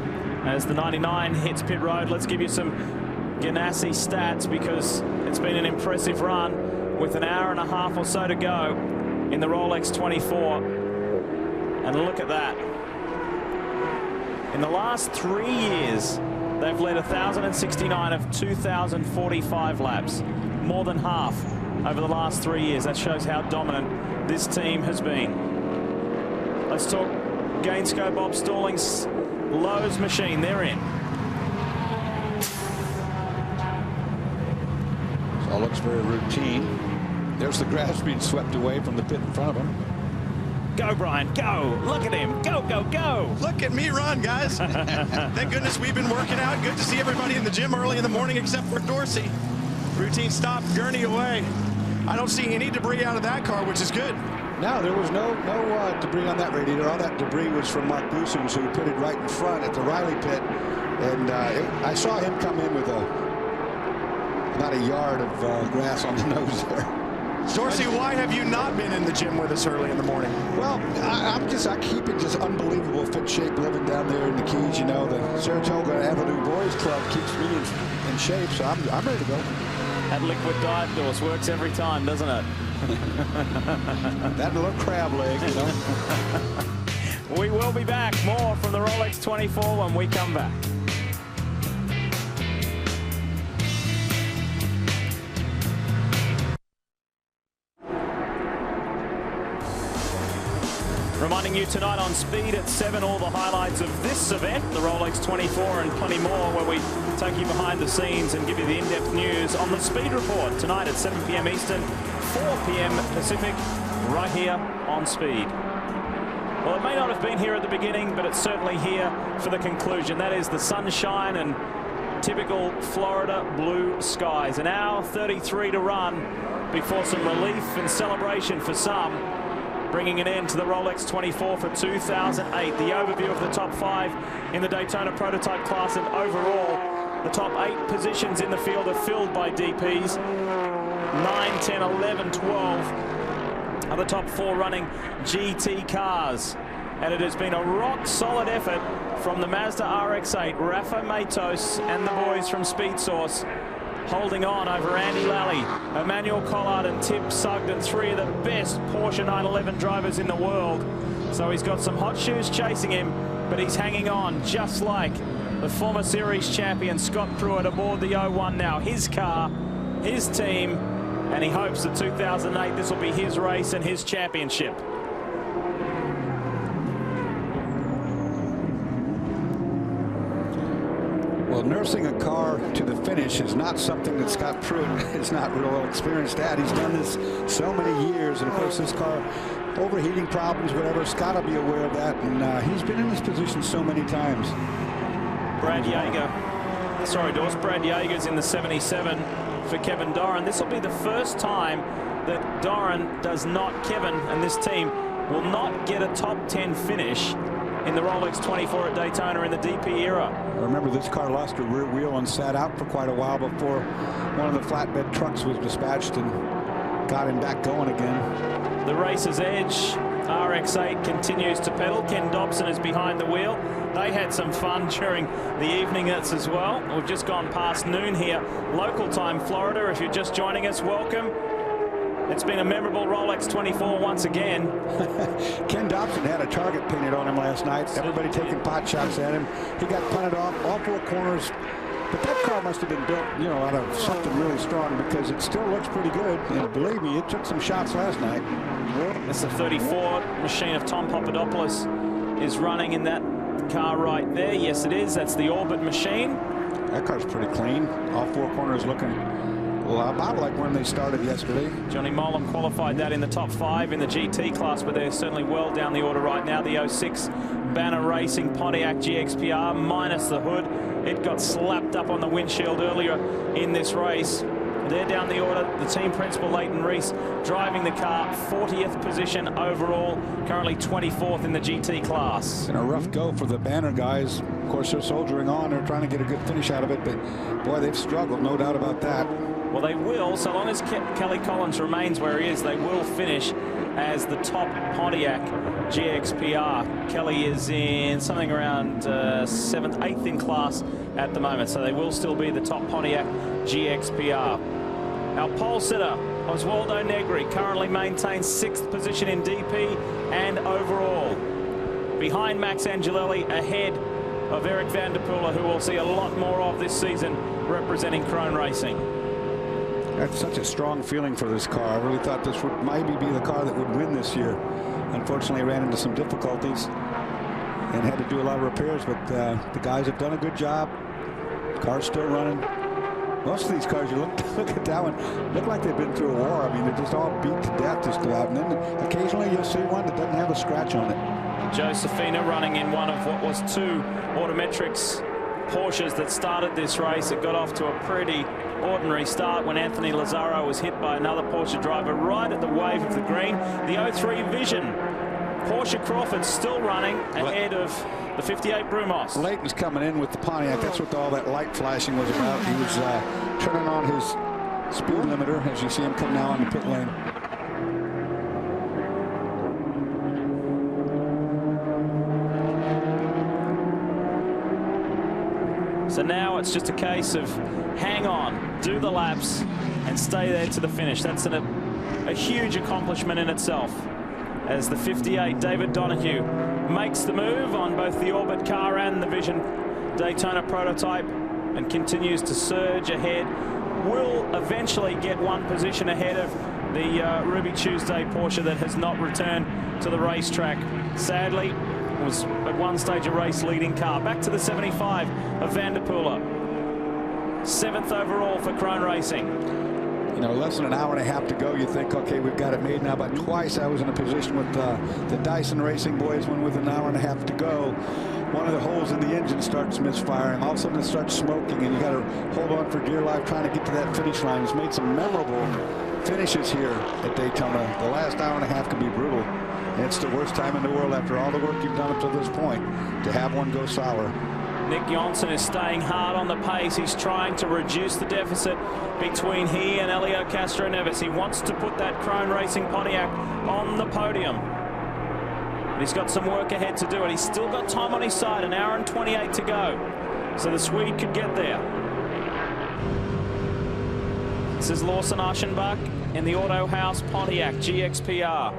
A: As the 99 hits pit road, let's give you some Ganassi stats, because it's been an impressive run with an hour and a half or so to go in the Rolex 24. And look at that. In the last 3 years, they've led 1,069 of 2,045 laps, more than half over the last 3 years. That shows how dominant this team has been. Let's talk Gainsco, Bob Stallings, Lowe's machine. They're in.
B: All looks very routine. There's the grass being swept away from the pit in front of him.
A: Go, Brian, go. Look at him. Go, go, go.
F: Look at me run, guys. Thank goodness we've been working out. Good to see everybody in the gym early in the morning, except for Dorsey. Routine stop, gurney away. I don't see any debris out of that car, which is good.
B: No, there was no debris on that radiator. All that debris was from Mark Goossens, who pitted right in front at the Riley pit. And I saw him come in with about a yard of grass on the nose there.
F: Dorsey, why have you not been in the gym with us early in the morning?
B: Well, I keep in just unbelievable fit shape living down there in the Keys. You know, the Saratoga Avenue Boys Club keeps me in shape, so I'm ready to go.
A: That liquid diet Doors works every time, doesn't it?
B: That little crab leg, you know.
A: We will be back. More from the Rolex 24 when we come back. joining you tonight on Speed at 7. All the highlights of this event, the Rolex 24, and plenty more, where we take you behind the scenes and give you the in-depth news on the Speed Report tonight at 7 p.m. Eastern, 4 p.m. Pacific, right here on Speed. Well, it may not have been here at the beginning, but it's certainly here for the conclusion. That is the sunshine and typical Florida blue skies. An hour 33 to run before some relief and celebration for some, bringing an end to the Rolex 24 for 2008. The overview of the top 5 in the Daytona prototype class, and overall the top 8 positions in the field are filled by DPs. 9, 10, 11, 12 are the top 4 running GT cars. And it has been a rock-solid effort from the Mazda RX-8, Rafa Matos and the boys from Speed Source, holding on over Andy Lally, Emmanuel Collard and Tip Sugden, 3 of the best Porsche 911 drivers in the world. So he's got some hot shoes chasing him, but he's hanging on, just like the former series champion Scott Pruitt aboard the 01 now. His car, his team, and he hopes that 2008, this will be his race and his championship.
B: Well, nursing a car to the finish is not something that Scott Pruitt is not real experienced at. He's done this so many years, and of course this car, overheating problems, whatever, Scott will be aware of that, and he's been in this position so many times.
A: Brad Yeager's in the 77 for Kevin Doran. This will be the first time that Doran does not, Kevin and this team will not get a top 10 finish in the Rolex 24 at Daytona in the DP era.
B: Remember, this car lost a rear wheel and sat out for quite a while before one of the flatbed trucks was dispatched and got him back going again.
A: The racer's edge, RX-8 continues to pedal. Ken Dobson is behind the wheel. They had some fun during the evening as well. We've just gone past noon here, local time Florida. If you're just joining us, welcome. It's been a memorable Rolex 24 once again.
B: Ken Dobson had a target painted on him last night. Everybody taking pot shots at him. He got punted off all 4 corners. But that car must have been built, you know, out of something really strong, because it still looks pretty good. And believe me, it took some shots last night.
A: It's the 34 machine of Tom Papadopoulos is running in that car right there. Yes, it is. That's the Orbit machine.
B: That car's pretty clean. All 4 corners looking about like when they started yesterday.
A: Johnny Mollem qualified that in the top 5 in the GT class, but they're certainly well down the order right now. The 06 Banner Racing Pontiac GXPR minus the hood. It got slapped up on the windshield earlier in this race. They're down the order. The team principal, Leighton Reese, driving the car, 40th position overall, currently 24th in the GT class.
B: And a rough go for the Banner guys. Of course, they're soldiering on. They're trying to get a good finish out of it, but boy, they've struggled, no doubt about that.
A: Well, they will, so long as Kelly Collins remains where he is, they will finish as the top Pontiac GXPR. Kelly is in something around 7th, 8th in class at the moment, so they will still be the top Pontiac GXPR. Our pole sitter, Oswaldo Negri, currently maintains 6th position in DP and overall. Behind Max Angelelli, ahead of Eric van der Poel, who we'll see a lot more of this season representing Krone Racing.
B: That's such a strong feeling for this car. I really thought this would maybe be the car that would win this year. Unfortunately, ran into some difficulties and had to do a lot of repairs, but the guys have done a good job. Car's still running. Most of these cars, you look at that one, look like they've been through a war. I mean, they're just all beat to death just about. And then occasionally you'll see one that doesn't have a scratch on it.
A: Josephina running in one of what was 2 Autometrics Porsches that started this race. It got off to a pretty ordinary start when Anthony Lazaro was hit by another Porsche driver right at the wave of the green. The 03 Vision. Porsche Crawford still running ahead of the 58 Brumos.
B: Leighton's coming in with the Pontiac. That's what all that light flashing was about. He was turning on his speed limiter as you see him come now on the pit lane.
A: So now it's just a case of hang on, do the laps, and stay there to the finish. That's a huge accomplishment in itself, as the 58 David Donahue makes the move on both the Orbit car and the Vision Daytona prototype and continues to surge ahead. Will eventually get 1 position ahead of the Ruby Tuesday Porsche that has not returned to the racetrack. Sadly, was at one stage a race leading car. Back to the 75 of Van der Poel. 7th overall for Krone Racing.
B: You know, less than an hour and a half to go. You think, okay, we've got it made now. But twice I was in a position with the Dyson Racing boys when with an hour and a half to go, one of the holes in the engine starts misfiring. All of a sudden it starts smoking, and you got to hold on for dear life trying to get to that finish line. It's made some memorable finishes here at Daytona. The last hour and a half can be brutal. And it's the worst time in the world after all the work you've done up to this point to have one go sour.
A: Nick Johnson is staying hard on the pace. He's trying to reduce the deficit between he and Elio Castroneves. He wants to put that Krone Racing Pontiac on the podium. But he's got some work ahead to do it. He's still got time on his side, an hour and 28 to go. So the Swede could get there. This is Lawson Aschenbach in the Auto House Pontiac GXPR.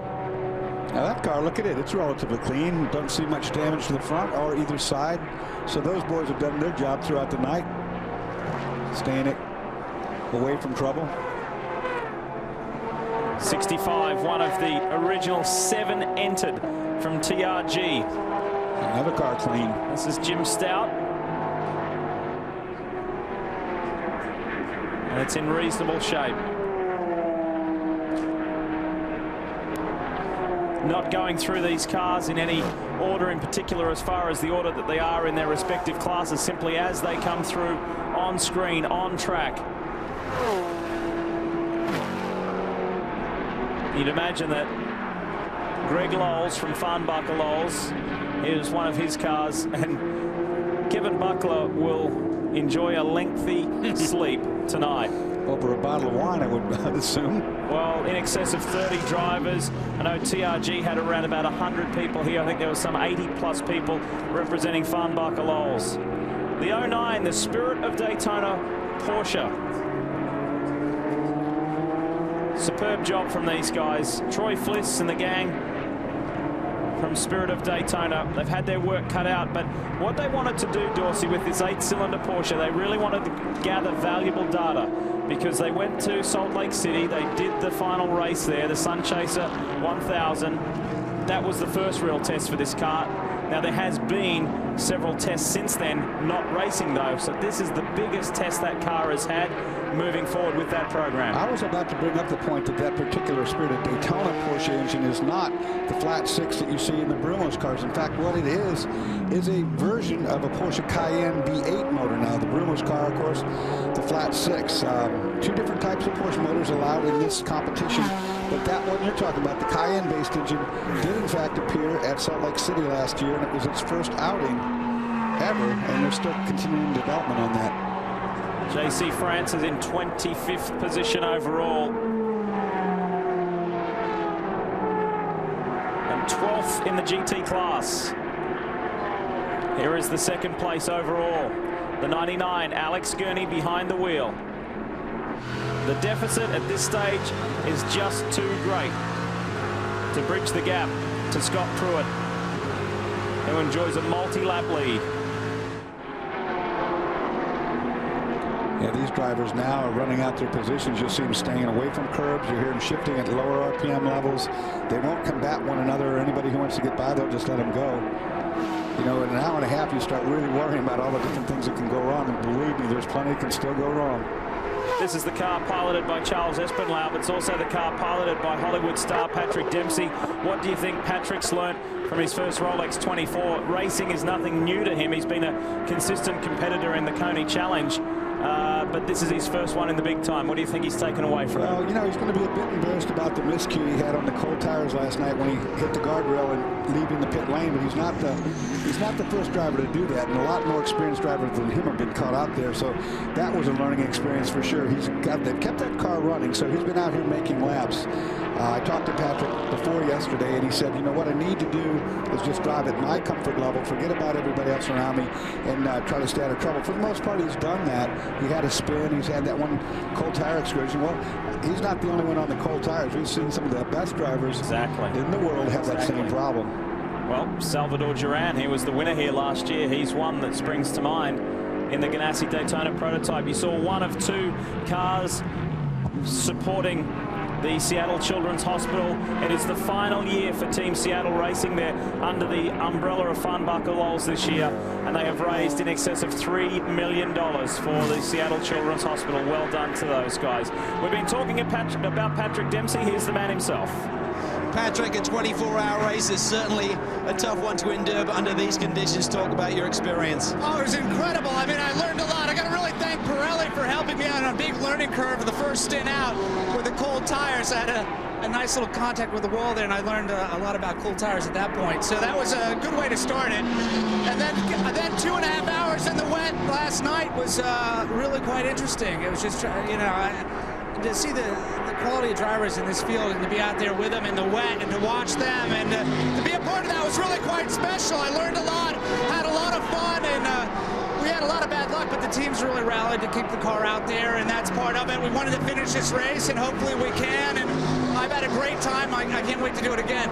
B: Now that car, look at it. It's relatively clean. Don't see much damage to the front or either side. So those boys have done their job throughout the night, staying it away from trouble.
A: 65, one of the original 7 entered from TRG.
B: Another car clean.
A: This is Jim Stout. And it's in reasonable shape. Not going through these cars in any order in particular as far as the order that they are in their respective classes, simply as they come through on screen, on track. You'd imagine that Greg Lowles from Farnbacher Lowles, here's one of his cars, and Kevin Buckler will enjoy a lengthy sleep tonight.
B: Over a bottle of wine, I would assume.
A: Well, in excess of 30 drivers. I know TRG had around about 100 people here. I think there was some 80+ people representing Farnbacher Lowles. The 09, the Spirit of Daytona Porsche. Superb job from these guys. Troy Fliss and the gang from Spirit of Daytona. They've had their work cut out, but what they wanted to do, Dorsey, with this 8-cylinder Porsche, they really wanted to gather valuable data, because they went to Salt Lake City. They did the final race there, the Sun Chaser 1000. That was the first real test for this car. Now, there has been several tests since then, not racing though, so this is the biggest test that car has had moving forward with that program.
B: I was about to bring up the point that that particular Spirit of Daytona Porsche engine is not the flat 6 that you see in the Brumos cars. In fact, what it is a version of a Porsche Cayenne V8 motor. Now, the Brumos car, of course, the flat 6. 2 different types of Porsche motors allowed in this competition. But that one you're talking about, the Cayenne-based engine, did in fact appear at Salt Lake City last year, and it was its first outing ever, and they're still continuing development on that.
A: JC France is in 25th position overall. And 12th in the GT class. Here is the second place overall. The 99, Alex Gurney behind the wheel. The deficit at this stage is just too great to bridge the gap to Scott Pruitt, who enjoys a multi-lap lead.
B: Yeah, these drivers now are running out their positions. You'll see them staying away from curbs. You hear them shifting at lower RPM levels. They won't combat one another, or anybody who wants to get by, they'll just let them go. You know, in an hour and a half, you start really worrying about all the different things that can go wrong. And believe me, there's plenty that can still go wrong.
A: This is the car piloted by Charles Espenlaub. It's also the car piloted by Hollywood star Patrick Dempsey. What do you think Patrick's learnt from his first Rolex 24? Racing is nothing new to him. He's been a consistent competitor in the Coney Challenge. But this is his first one in the big time. What do you think he's taken away from it?
B: Well, you know, he's going to be a bit embarrassed about the miscue he had on the cold tires last night when he hit the guardrail and leaving the pit lane. But he's not the first driver to do that, and a lot more experienced drivers than him have been caught out there. So that was a learning experience for sure. They've kept that car running, so he's been out here making laps. I talked to Patrick before yesterday, and he said, you know, what I need to do is just drive at my comfort level, forget about everybody else around me, and try to stay out of trouble. For the most part, he's done that. He had a spin. He's had that one cold tire excursion. Well, he's not the only one on the cold tires. We've seen some of the best drivers in the world have that same problem.
A: Well, Salvador Duran, he was the winner here last year. He's one that springs to mind in the Ganassi Daytona prototype. You saw one of 2 cars supporting the Seattle Children's Hospital. It is the final year for Team Seattle Racing. They're under the umbrella of Farnbacher Lowe's this year, and they have raised in excess of $3 million for the Seattle Children's Hospital. Well done to those guys. We've been talking about Patrick Dempsey. Here's the man himself.
C: Patrick, a 24-hour race is certainly a tough one to endure, but under these conditions, talk about your experience.
L: Oh, it was incredible. I mean, I learned a lot. I got to really thank Pirelli for helping me out on a big learning curve for the first stint out with the cold tires. I had a nice little contact with the wall there, and I learned a lot about cool tires at that point. So that was a good way to start it. And then 2.5 hours in the wet last night was really quite interesting. It was just, you know, to see the quality of drivers in this field and to be out there with them in the wet and to watch them and to be a part of that was really quite special. I learned a lot, had a lot of fun, and we had a lot of bad luck, but the teams really rallied to keep the car out there, and that's part of it. We wanted to finish this race, and hopefully we can, and I've had a great time. I can't wait to do it again.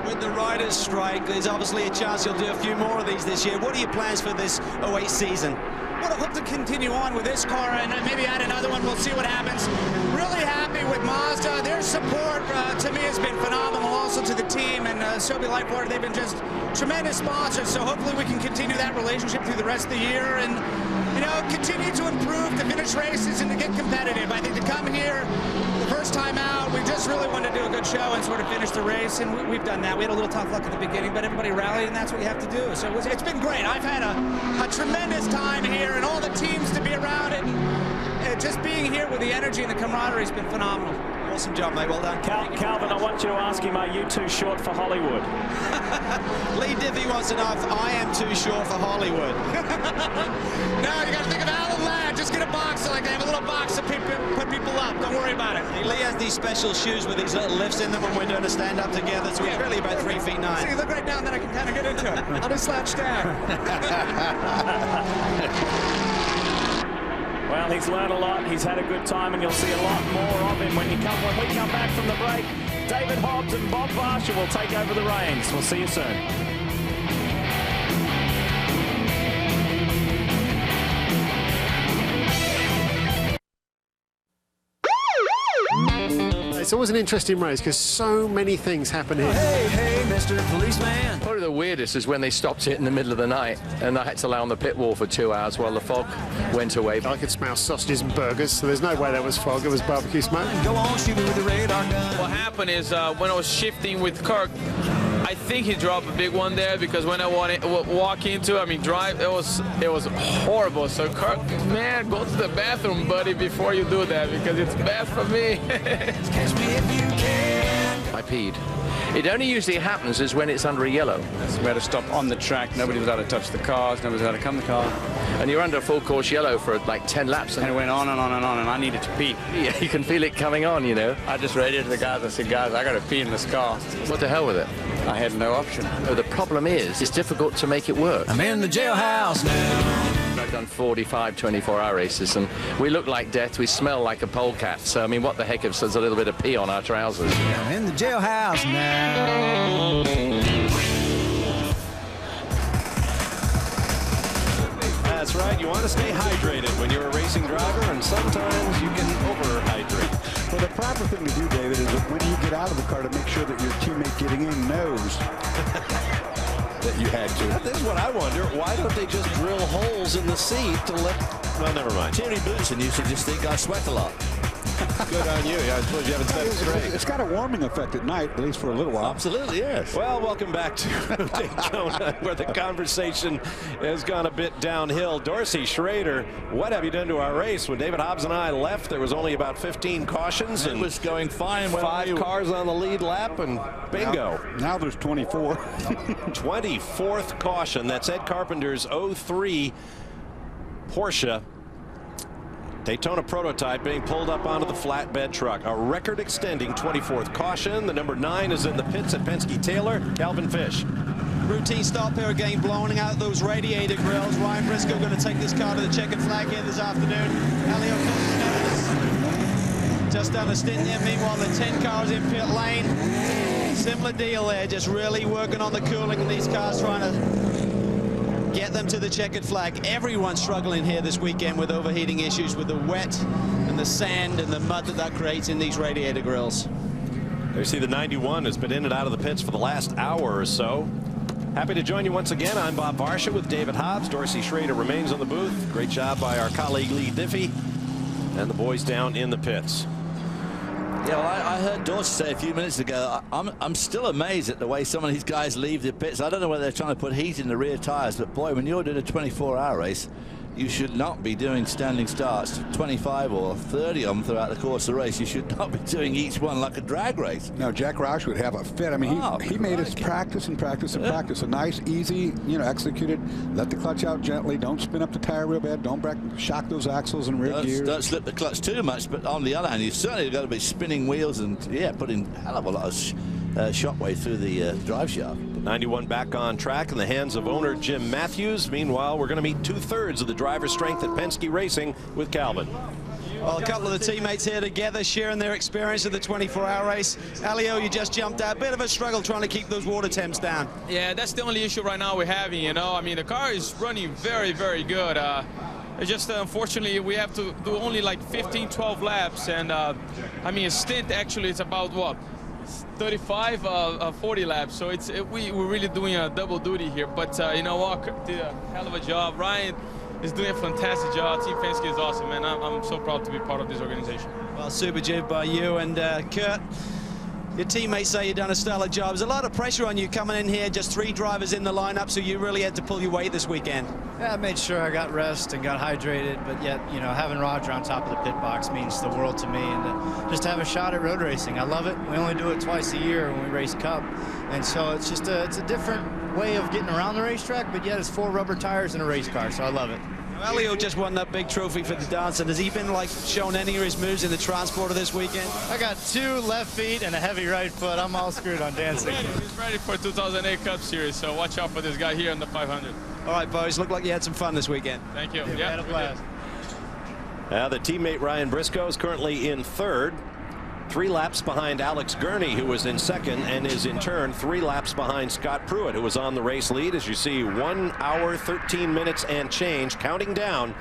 C: With the riders' strike, there's obviously a chance you'll do a few more of these this year. What are your plans for this 08 season?
L: Well, I hope to continue on with this car and maybe add another one. We'll see what happens. Really happy with Mazda. Their support to me has been phenomenal, also to the team, and Sobe Lightwater. They've been just tremendous sponsors, so hopefully we can continue that relationship through the rest of the year and, you know, continue to improve, to finish races and to get competitive. I think to come here the first time out, we just really wanted to do a good show and sort of finish the race, and we've done that. We had a little tough luck at the beginning, but everybody rallied, and that's what you have to do. So it's been great. I've had a tremendous time here, and all the teams to be around it, and just being here with the energy and the camaraderie has been phenomenal.
C: Awesome job, mate. Well done.
A: Calvin, I want you to ask him, are you too short for Hollywood?
C: Leigh Diffey wants to know if I am too short for Hollywood.
L: No, you got to think of Alan Ladd. Just get a box like they have a little box to put people up. Don't worry about it.
C: Leigh has these special shoes with these little lifts in them when we're doing a stand-up together, so he's really about 3 feet 9.
L: See, look right down, then I can kind of get into it. I'll just slouch down.
A: Well, he's learned a lot. He's had a good time, and you'll see a lot more of him when we come back from the break. David Hobbs and Bob Varsha will take over the reins. We'll see you soon.
M: It's always an interesting race because so many things happen here.
N: Hey, hey, Mr. Policeman. Probably the weirdest is when they stopped it in the middle of the night and I had to lay on the pit wall for 2 hours while the fog went away.
M: I could smell sausages and burgers, so there's no way that was fog, it was barbecue smoke.
N: Go on, shoot me with the radar gun.
D: What happened is when I was shifting with Kirk, I think he dropped a big one there because when I wanted to walk into, drive, it was horrible. So Kirk, man, go to the bathroom, buddy, before you do that because it's bad for me.
N: Catch me if you can.
O: I peed. It only usually happens is when it's under a yellow.
P: We had to stop on the track. Nobody was allowed to touch the cars. Nobody was allowed to come to the car.
O: And you're under a full course yellow for like 10 laps.
P: And it went on and on and on, and I needed to pee.
O: Yeah, you can feel it coming on, you know.
P: I just radiated to the guys. I said, guys, I got to pee in this car.
O: What the hell with it?
P: I had no option.
O: Oh, the problem is, it's difficult to make it work.
N: I'm in the jailhouse now.
O: I've done 45 24-hour races, and we look like death. We smell like a polecat. So, I mean, what the heck if there's a little bit of pee on our trousers?
N: I'm in the jailhouse now.
Q: That's right. You want to stay hydrated when you're a racing driver, and sometimes you can overhydrate.
B: Well, the proper thing to do, David, is that when you get out of the car to make sure that your teammate getting in knows that you had to.
Q: This is what I wonder. Why don't they just drill holes in the seat to let... Well, never mind.
N: Terry Boonson used to just think I sweat a lot.
Q: Good on you. Yeah, I suppose you haven't said it straight.
B: It's got a warming effect at night, at least for a little while.
N: Absolutely, yes.
Q: Well, welcome back to Daytona, where the conversation has gone a bit downhill. Dorsey Schroeder, what have you done to our race? When David Hobbs and I left, there was only about 15 cautions.
N: It was going fine.
Q: 5 cars on the lead lap, and bingo.
B: Now there's 24.
Q: 24th caution. That's Ed Carpenter's 03 Porsche Daytona prototype being pulled up onto the flatbed truck. A record-extending 24th caution. The number 9 is in the pits at Penske Taylor, Calvin Fish.
C: Routine stop here again, blowing out those radiator grills. Ryan Briscoe going to take this car to the checkered flag here this afternoon. Elio Castroneves just done a stint there. Meanwhile, the 10 cars in pit lane. Similar deal there, just really working on the cooling of these cars, trying to get them to the checkered flag. Everyone's struggling here this weekend with overheating issues with the wet and the sand and the mud that creates in these radiator grills.
Q: You see the 91 has been in and out of the pits for the last hour or so. Happy to join you once again. I'm Bob Varsha with David Hobbs. Dorsey Schroeder remains on the booth. Great job by our colleague Leigh Diffey and the boys down in the pits.
R: Yeah, well, I heard Dorsey say a few minutes ago, I'm still amazed at the way some of these guys leave the pits. I don't know whether they're trying to put heat in the rear tires, but boy, when you're doing a 24-hour race, you should not be doing standing starts, 25 or 30 of them throughout the course of the race. You should not be doing each one like a drag race.
B: No, Jack Roush would have a fit. I mean, he made us practice and practice and practice. A nice, easy, executed. Let the clutch out gently. Don't spin up the tire real bad. Don't shock those axles and rear gears.
R: Don't slip the clutch too much. But on the other hand, you certainly got to be spinning wheels and putting a hell of a lot of shockwave through the drive shaft.
Q: 91 back on track in the hands of owner Jim Matthews. Meanwhile, we're going to meet 2/3 of the driver strength at Penske Racing with Calvin.
C: Well, a couple of the teammates here together sharing their experience of the 24-hour race. Elio, you just jumped out. Bit of a struggle trying to keep those water temps down.
S: Yeah, that's the only issue right now we're having, I mean, the car is running very, very good. It's just unfortunately we have to do only like 15, 12 laps. And I mean, a stint actually is about what? 35, 40 laps, so we're really doing a double duty here. But you know what, did a hell of a job. Ryan is doing a fantastic job. Team Penske is awesome, man. I'm so proud to be part of this organization.
C: Well, super job by you and Kurt. Your teammates say you've done a stellar job. There's a lot of pressure on you coming in here, just 3 drivers in the lineup, so you really had to pull your weight this weekend.
T: Yeah, I made sure I got rest and got hydrated, but yet, having Roger on top of the pit box means the world to me, and just to have a shot at road racing. I love it. We only do it twice a year when we race Cup, and so it's just it's a different way of getting around the racetrack, but yet it's 4 rubber tires in a race car, so I love it.
C: Elio just won that big trophy for the dance, and has he been showing any of his moves in the transporter this weekend?
T: I got 2 left feet and a heavy right foot. I'm all screwed on dancing.
S: He's ready for 2008 Cup Series, so watch out for this guy here in the 500.
C: All right, boys, looked like you had some fun this weekend.
S: Thank you.
T: Yeah, had a blast.
Q: The teammate Ryan Briscoe is currently in 3rd. 3 laps behind Alex Gurney, who was in 2nd, and is in turn 3 laps behind Scott Pruitt, who was on the race lead. As you see, 1 hour, 13 minutes and change, counting down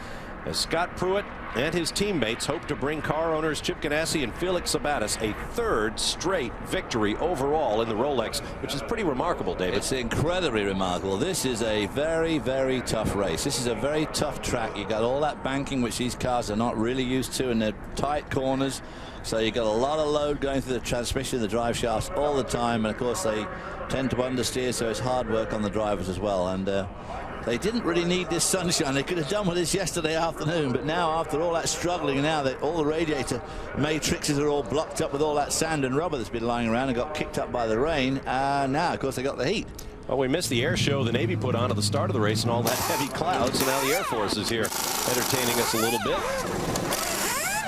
Q: as Scott Pruitt and his teammates hope to bring car owners Chip Ganassi and Felix Sabatis a 3rd straight victory overall in the Rolex, which is pretty remarkable, David.
R: It's incredibly remarkable. This is a very, very tough race. This is a very tough track. You got all that banking, which these cars are not really used to, in the tight corners. So you got a lot of load going through the transmission, the drive shafts all the time, and of course they tend to understeer, so it's hard work on the drivers as well. And they didn't really need this sunshine. They could have done with this yesterday afternoon, but now after all that struggling, now that all the radiator matrices are all blocked up with all that sand and rubber that's been lying around and got kicked up by the rain, now of course they got the heat.
Q: Well, we missed the air show the Navy put on at the start of the race and all that heavy cloud, so now the Air Force is here entertaining us a little bit.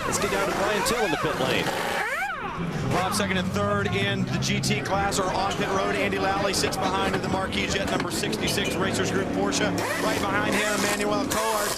Q: Let's get down to Brian Till in the pit lane.
F: Bob, 2nd and 3rd in the GT class are on pit road. Andy Lally sits behind in the marquee jet number 66 Racers Group Porsche. Right behind him, Emmanuel Collard.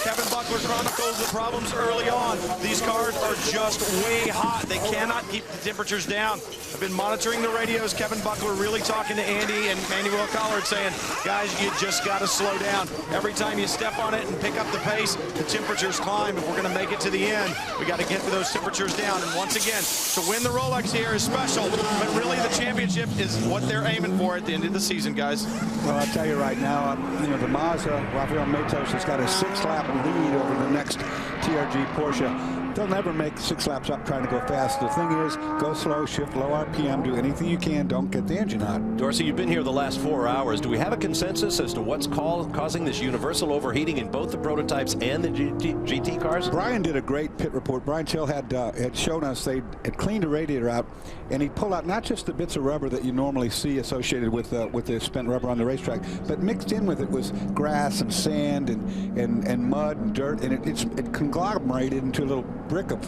F: Kevin Buckler chronicles the problems early on. These cars are just way hot. They cannot keep the temperatures down. I've been monitoring the radios. Kevin Buckler really talking to Andy and Emmanuel Collard saying, guys, you just got to slow down. Every time you step on it and pick up the pace, the temperatures climb. If we're going to make it to the end, we got to get those temperatures down. And once again, to win the Rolex here is special, but really the championship is what they're aiming for at the end of the season, guys.
B: Well, I'll tell you right now, the Mazda, Rafael Matos has got a 6-lap lead over the next TRG Porsche. They'll never make 6 laps up trying to go fast. The thing is, go slow, shift low RPM, do anything you can, don't get the engine hot.
Q: Dorsey, you've been here the last 4 hours. Do we have a consensus as to what's causing this universal overheating in both the prototypes and the GT cars?
B: Brian did a great pit report. Brian Till had shown us they had cleaned the radiator out, and he pulled out not just the bits of rubber that you normally see associated with the spent rubber on the racetrack, but mixed in with it was grass and sand and mud and dirt, and it conglomerated into a little brick of,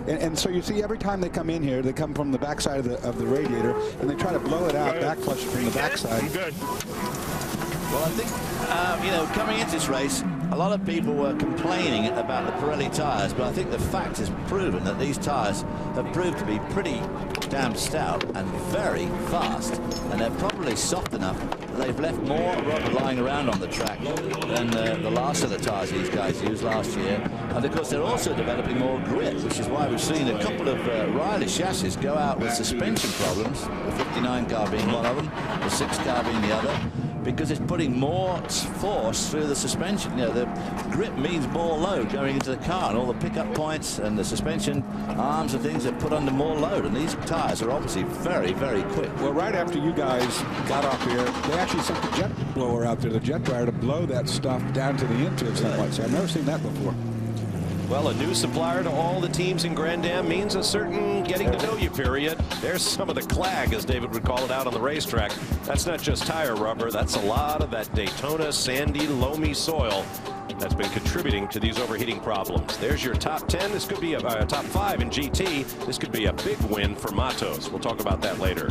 B: and so you see every time they come in here, they come from the backside of the radiator, and they try to blow it out, backflush it from the backside.
R: Good. Well, I think, coming into this race, a lot of people were complaining about the Pirelli tires, but I think the fact has proven that these tires have proved to be pretty damn stout and very fast, and they're probably soft enough that they've left more rubber lying around on the track than the last of the tires these guys used last year. And of course they're also developing more grip, which is why we've seen a couple of Riley chassis go out with suspension problems, the 59 car being one of them, the 6 car being the other, because it's putting more force through the suspension. You know, the grip means more load going into the car, and all the pickup points and the suspension arms and things are put under more load, and these tires are obviously very, very quick.
B: Well, right after you guys got off here, they actually sent the jet blower out there, the jet dryer, to blow that stuff down to the intake somewhat. So I've never seen that before.
Q: Well, a new supplier to all the teams in Grand Am means a certain getting to know you period. There's some of the clag, as David would call it, out on the racetrack. That's not just tire rubber. That's a lot of that Daytona sandy, loamy soil that's been contributing to these overheating problems. There's your top 10. This could be a top 5 in GT. This could be a big win for Matos. We'll talk about that later.